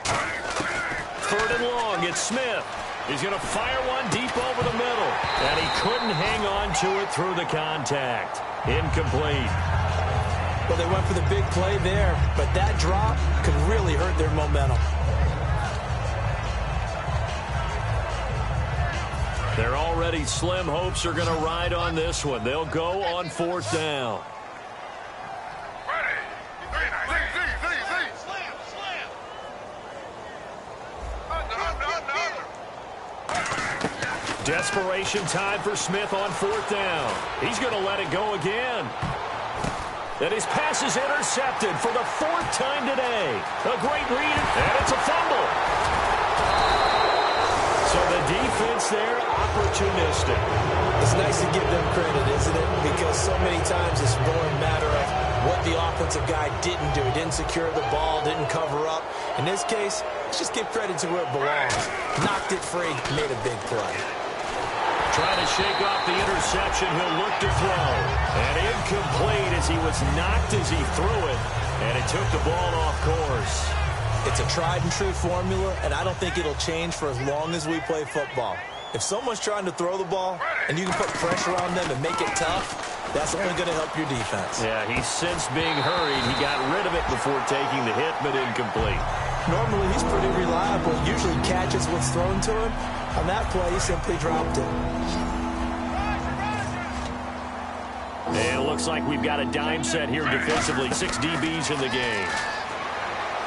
Third and long, it's Smith. He's going to fire one deep over the middle. And he couldn't hang on to it through the contact. Incomplete. Well, they went for the big play there, but that drop could really hurt their momentum. Their already slim hopes are going to ride on this one. They'll go on fourth down. Desperation time for Smith on fourth down. He's going to let it go again. And his pass is intercepted for the 4th time today. A great read, and it's a fumble. So the defense there, opportunistic. It's nice to give them credit, isn't it? Because so many times it's more a matter of what the offensive guy didn't do. Didn't secure the ball, didn't cover up. In this case, let's just give credit to where it belongs. Knocked it free, made a big play. Trying to shake off the interception. He'll look to throw. And incomplete as he was knocked as he threw it. And it took the ball off course. It's a tried-and-true formula, and I don't think it'll change for as long as we play football. If someone's trying to throw the ball and you can put pressure on them and make it tough, that's only going to help your defense. Yeah, he's since being hurried. He got rid of it before taking the hit, but incomplete. Normally, he's pretty reliable. Usually catches what's thrown to him. On that play, he simply dropped it. And it looks like we've got a dime set here defensively. 6 DBs in the game.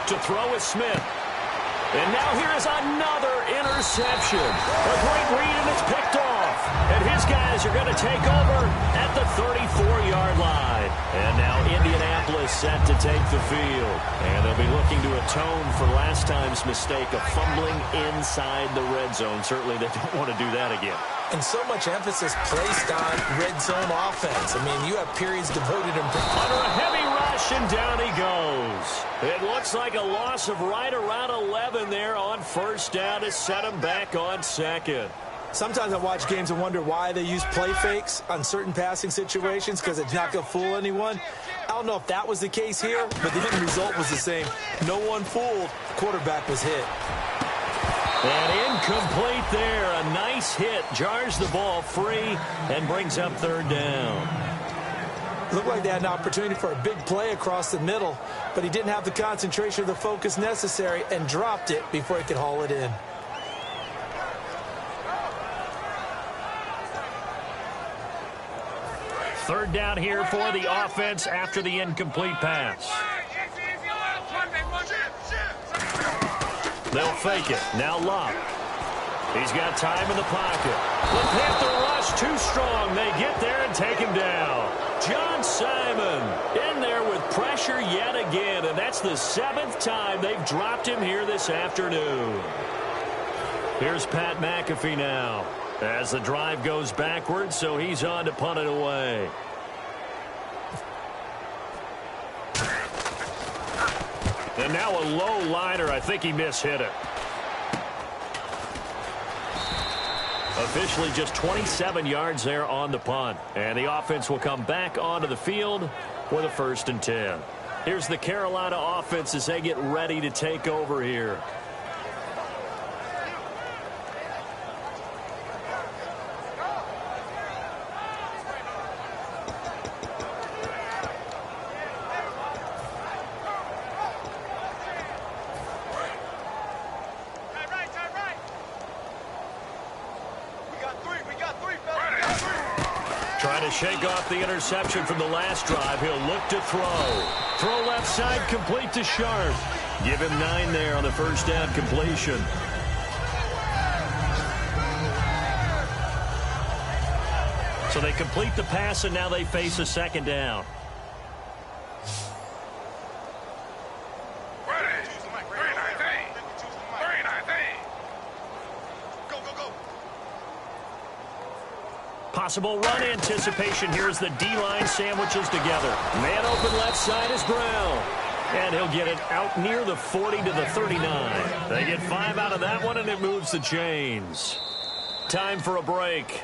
To throw is Smith. And now here is another interception. A great read, and it's picked off. And his guys are going to take over at the 34-yard line. And now Indianapolis set to take the field. And they'll be looking to atone for last time's mistake of fumbling inside the red zone. Certainly they don't want to do that again. And so much emphasis placed on red zone offense. I mean, you have periods devoted in... Under a heavy rush, and down he goes. It looks like a loss of right around 11 there on first down to set him back on second. Sometimes I watch games and wonder why they use play fakes on certain passing situations, because it's not going to fool anyone. I don't know if that was the case here, but the end result was the same. No one fooled. Quarterback was hit. And incomplete there. A nice hit. Jars the ball free and brings up third down. Looked like they had an opportunity for a big play across the middle, but he didn't have the concentration or the focus necessary and dropped it before he could haul it in. Third down here for the offense after the incomplete pass. They'll fake it. Now Locke. He's got time in the pocket. The Panther rush too strong. They get there and take him down. John Simon in there with pressure yet again, and that's the 7th time they've dropped him here this afternoon. Here's Pat McAfee now as the drive goes backwards, so he's on to punt it away. And now a low liner. I think he mishit it. Officially just 27 yards there on the punt. And the offense will come back onto the field with a 1st and 10. Here's the Carolina offense as they get ready to take over here. Trying to shake off the interception from the last drive. He'll look to throw. Throw left side, complete to Sharp. Give him 9 there on the first down completion. So they complete the pass, and now they face a 2nd down. Possible run anticipation. Here's the D-line sandwiches together. Man open left side is Brown. And he'll get it out near the 40 to the 39. They get 5 out of that one, and it moves the chains. Time for a break.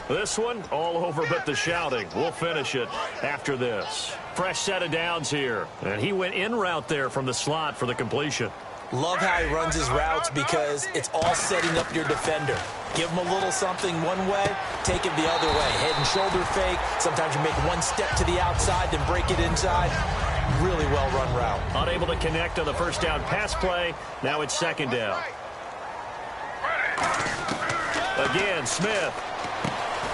This one, all over but the shouting. We'll finish it after this. Fresh set of downs here. And he went in route there from the slot for the completion. Love how he runs his routes because it's all setting up your defender. Give him a little something one way, take it the other way. Head and shoulder fake. Sometimes you make one step to the outside, then break it inside. Really well-run route. Unable to connect on the first down pass play. Now it's 2nd down. Again, Smith.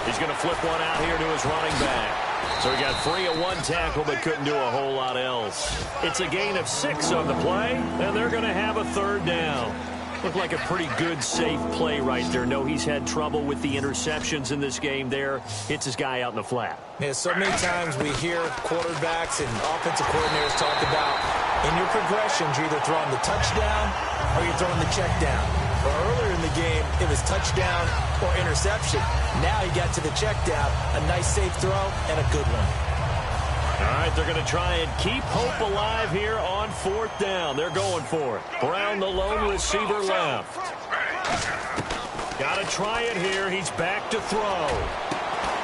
He's going to flip one out here to his running back. So he got free of 1 tackle but couldn't do a whole lot else. It's a gain of 6 on the play, and they're going to have a 3rd down. Looked like a pretty good, safe play right there. No, he's had trouble with the interceptions in this game there. Hits his guy out in the flat. Yeah, so many times we hear quarterbacks and offensive coordinators talk about in your progressions, you're either throwing the touchdown or you're throwing the check down. Well, earlier in the game, it was touchdown or interception. Now you got to the check down, a nice safe throw, and a good one. All right, they're going to try and keep hope alive here on 4th down. They're going for it. Brown, the lone receiver, left. Got to try it here. He's back to throw.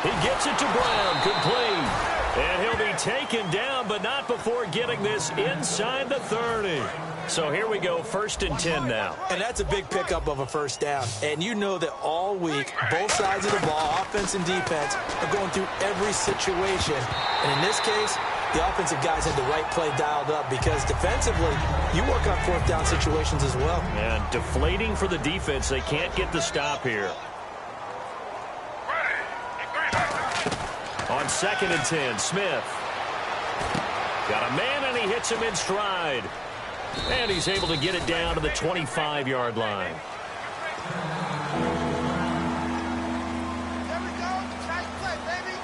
He gets it to Brown, complete. And he'll be taken down, but not before getting this inside the 30. So here we go, 1st and 10 now. And that's a big pickup of a 1st down. And you know that all week, both sides of the ball, offense and defense, are going through every situation. And in this case, the offensive guys had the right play dialed up because defensively, you work on 4th down situations as well. And deflating for the defense. They can't get the stop here. On 2nd and 10, Smith. Got a man, and he hits him in stride. And he's able to get it down to the 25-yard line. There we go. Nice play, baby.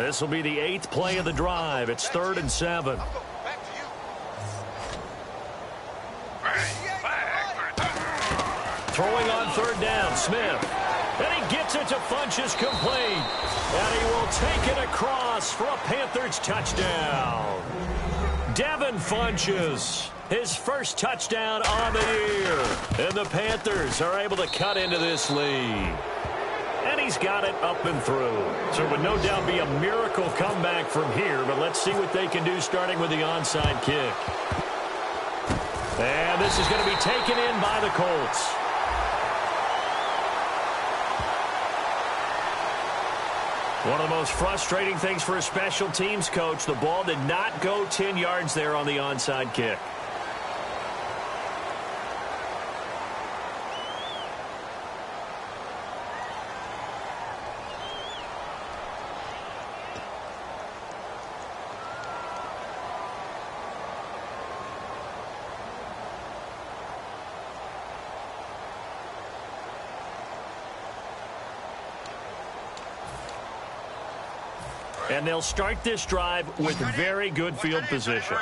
This will be the 8th play of the drive. It's 3rd and 7. Back to you. Throwing on 3rd down, Smith. And he gets it to Funchess complete. And he will take it across for a Panthers touchdown. Devin Funchess, his first touchdown on the year. And the Panthers are able to cut into this lead. And he's got it up and through. So it would no doubt be a miracle comeback from here. But let's see what they can do starting with the onside kick. And this is going to be taken in by the Colts. One of the most frustrating things for a special teams coach, the ball did not go 10 yards there on the onside kick. And they'll start this drive with very good field position.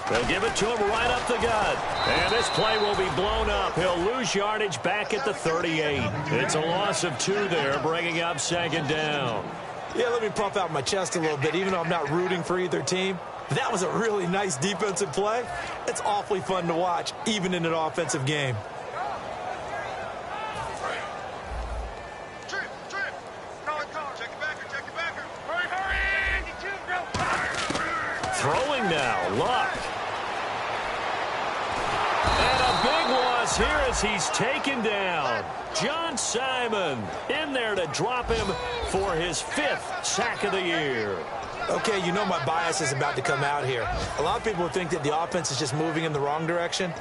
They'll give it to him right up the gut. And this play will be blown up. He'll lose yardage back at the 38. It's a loss of 2 there, bringing up 2nd down. Yeah, let me puff out my chest a little bit, even though I'm not rooting for either team. That was a really nice defensive play. It's awfully fun to watch, even in an offensive game. Throwing now, Luck. And a big loss here as he's taken down. John Simon in there to drop him for his 5th sack of the year. Okay, you know my bias is about to come out here. A lot of people think that the offense is just moving in the wrong direction.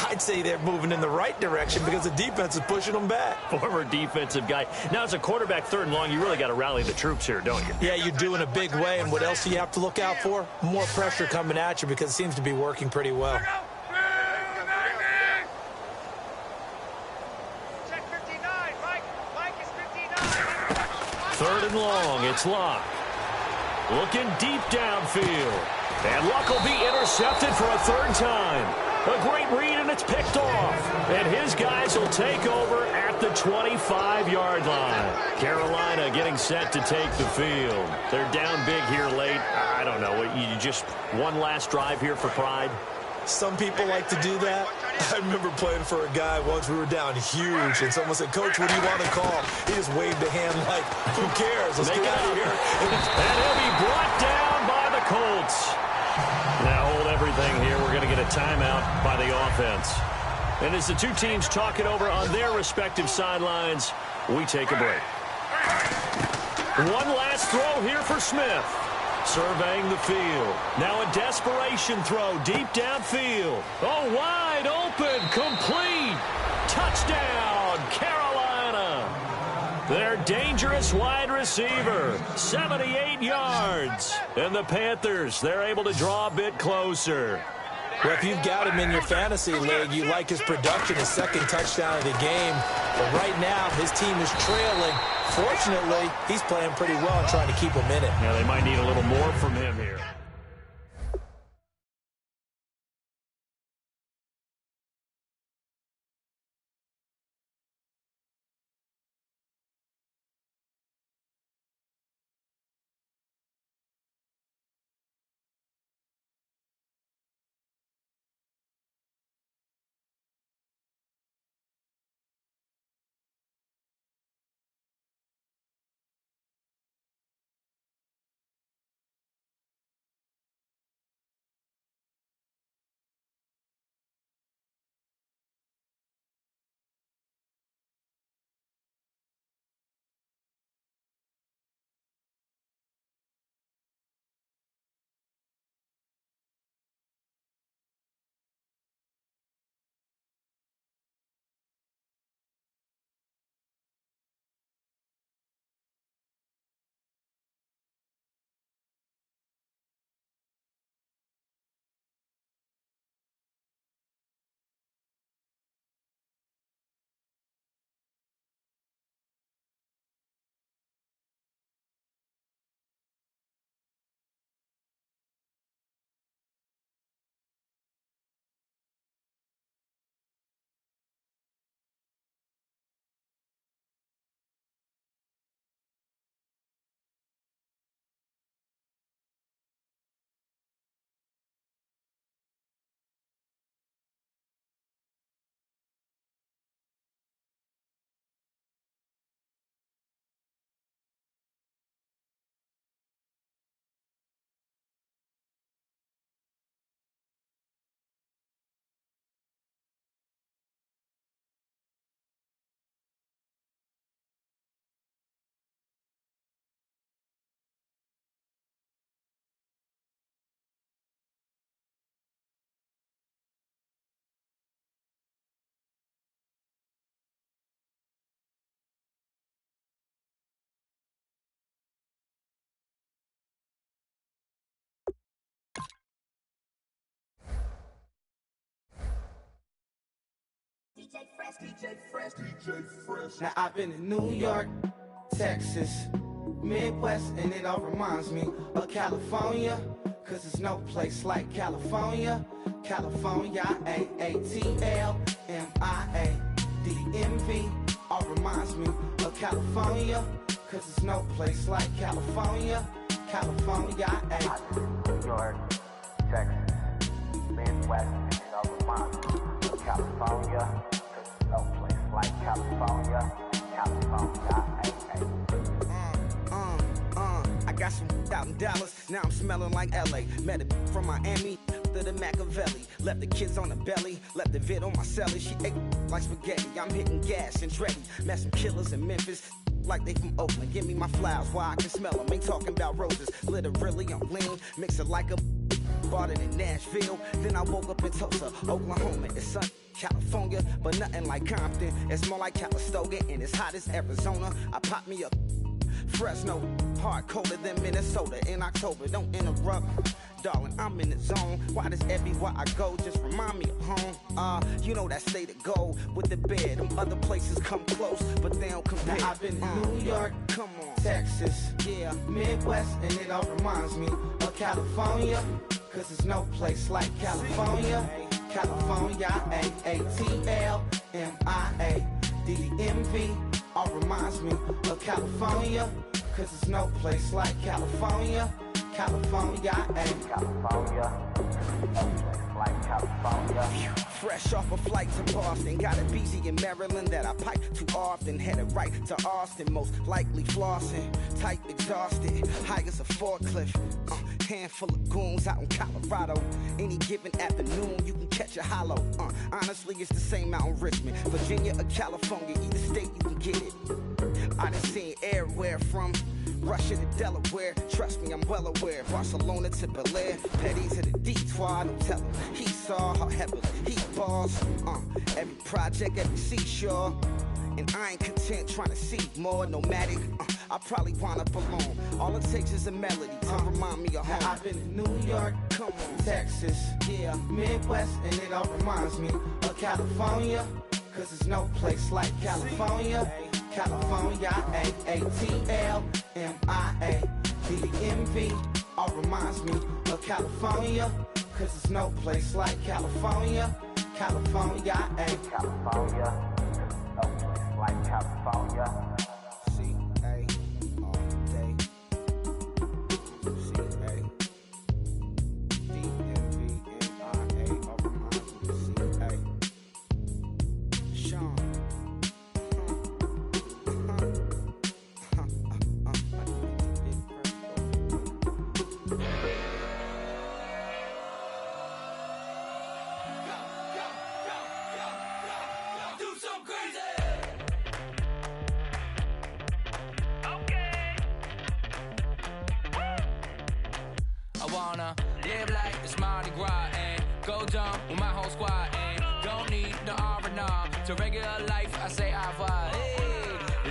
I'd say they're moving in the right direction because the defense is pushing them back. Former defensive guy. Now, as a quarterback 3rd and long, you really got to rally the troops here, don't you? Yeah, you do in a big way. And what else do you have to look out for? More pressure coming at you because it seems to be working pretty well. Check 59. Mike is 59. 3rd and long, it's Luck. Looking deep downfield. And Luck will be intercepted for a 3rd time. A great read, and it's picked off. And his guys will take over at the 25-yard line. Carolina getting set to take the field. They're down big here late. I don't know. You just one last drive here for pride? Some people like to do that. I remember playing for a guy once. We were down huge, and someone said, "Coach, what do you want to call?" He just waved a hand like, "Who cares? Let's get out of here." And he'll be brought down by the Colts. Now hold everything here. We're going to get a timeout by the offense. And as the two teams talk it over on their respective sidelines, we take a break. One last throw here for Smith. Surveying the field. Now a desperation throw deep downfield. Oh, wide open. Complete. Touchdown, Carolina. Their dangerous wide receiver, 78 yards. And the Panthers, they're able to draw a bit closer. Well, if you've got him in your fantasy league, you like his production, his 2nd touchdown of the game. But right now, his team is trailing. Fortunately, he's playing pretty well and trying to keep him in it. Yeah, they might need a little more from him here. Now I've been in New York, Texas, Midwest, and it all reminds me of California, cause there's no place like California. California, AATLMIA-DMV, all reminds me of California, cause there's no place like California. California, New York, Texas, Midwest, and it all reminds me of California, cause there's no place like California. California, I got some out in Dallas, now I'm smelling like LA. Met a from Miami to the Machiavelli. Left the kids on the belly, left the vid on my celly. She ate like spaghetti, I'm hitting gas and Dreddy. Met some killers in Memphis, like they from Oakland. Give me my flowers while I can smell them. Ain't talking about roses, literally I'm lean. Mix it like a bought it in Nashville. Then I woke up in Tulsa, Oklahoma. It's sun, California, but nothing like Compton. It's more like Calistoga, and it's hot as Arizona. I pop me a Fresno, hard colder than Minnesota in October. Don't interrupt, darling, I'm in the zone. Why does everywhere I go just remind me of home? You know that state of gold with the bed. Them other places come close, but they don't compare. Now I've been in New York, come on, Texas, yeah, Midwest, and it all reminds me of California, cause there's no place like California. California, AATLMIA-DMV, all reminds me of California, cause there's no place like California. California, California, no place like California. Fresh off a flight to Boston, got a BZ in Maryland that I pipe too often. Headed right to Austin, most likely flossing. Tight, exhausted, high as a forklift. Handful of goons out in Colorado. Any given afternoon, you can catch a hollow. Honestly, it's the same out in Richmond, Virginia or California. Either state, you can get it. I done seen everywhere from Russia to Delaware. Trust me, I'm well aware. Barcelona to Bel Air, Petty to the Detroit. Don't tell him he saw how heavily he balls. Every project, every seashore. And I ain't content trying to see more nomadic. I probably wanna belong. All it takes is a melody to remind me of home. Now I've been in New York, come on, Texas, yeah, Midwest, and it all reminds me of California, cause there's no place like California. California, AATLMIA-DMV, all reminds me of California, cause there's no place like California. California, California, no place like California. C-A all day. C-A D-M-V-M-I-A, all reminds me of C-A. Sean. Live like it's Mardi Gras and go dumb with my whole squad and don't need the R&R to regular life. I say au revoir. Hey,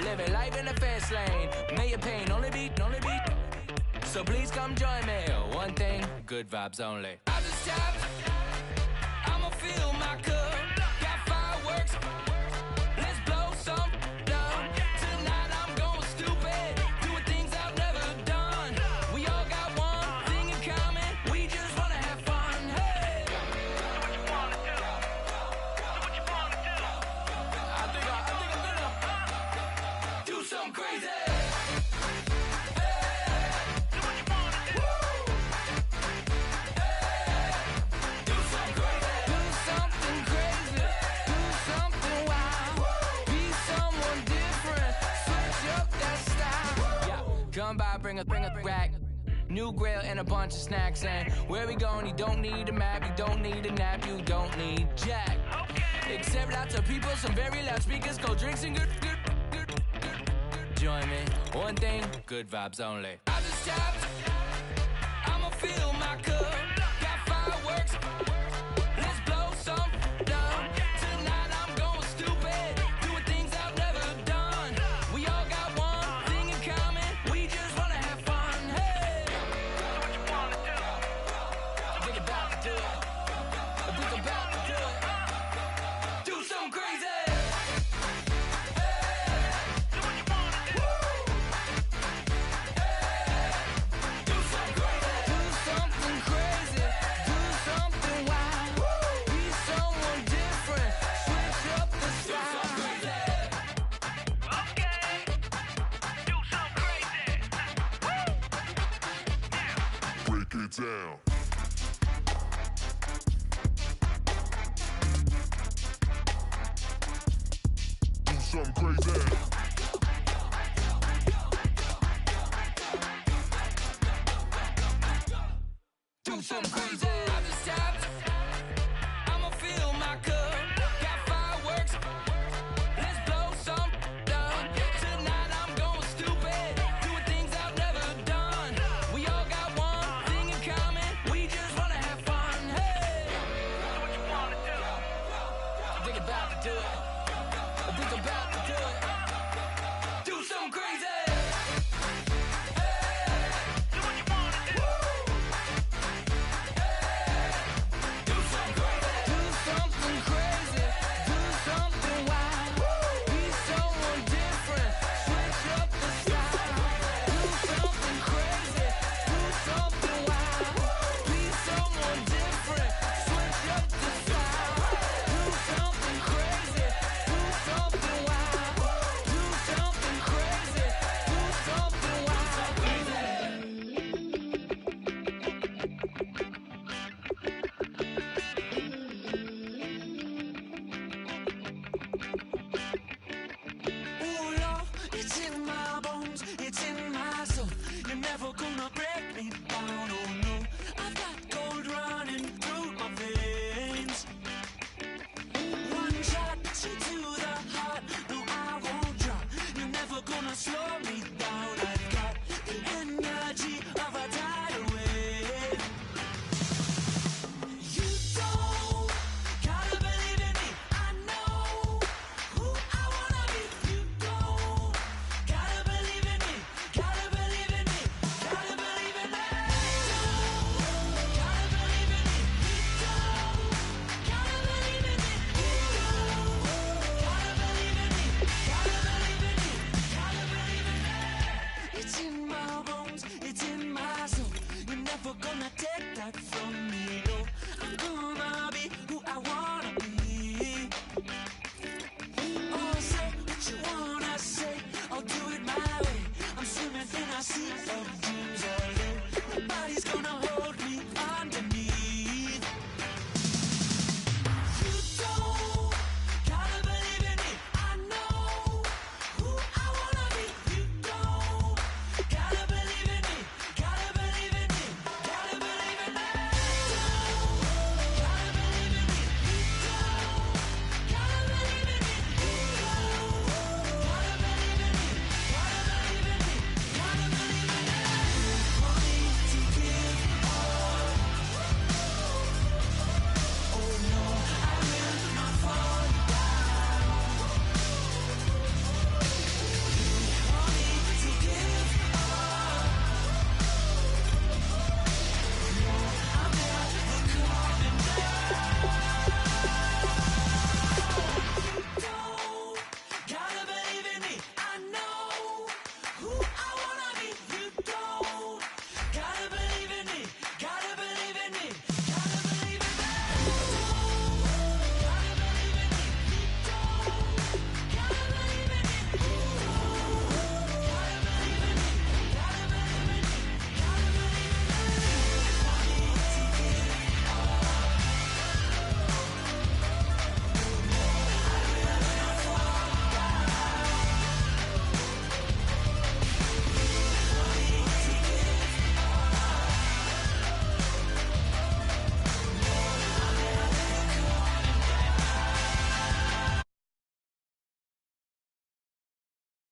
living life in the fast lane. May your pain only be. So please come join me. One thing, good vibes only. I just tapped. I'ma fill my cup. Got fireworks. Let's blow some down. Tonight I'm going stupid. Doing things I've never done. We all got one thing in common. We just wanna have fun. Hey. Do what you wanna do. Do what you wanna do. I think I'm gonna do something crazy. Come by, bring a rack. New grill and a bunch of snacks. And where we going, you don't need a map. You don't need a nap. You don't need jack. Except lots of people, some very loud speakers, cold drinks and good. Join me. One thing, good vibes only. I just tapped. I'ma fill my cup. Got fireworks. Let's blow some down. Tonight I'm going stupid. Doing things I've never done. We all got one thing in common. We just wanna have fun. Hey. Do what you wanna do. Think about to do it. Think about to do it. Do something crazy. down. Do something crazy. Do something crazy. I've just stopped. I'ma fill my cup. Got fireworks. Let's blow some up. Tonight I'm going stupid. Doing things I've never done. We all got one thing in common. We just wanna have fun. Hey, do what you wanna do. I think about to do it. I think about to do it. Do something crazy. Slow me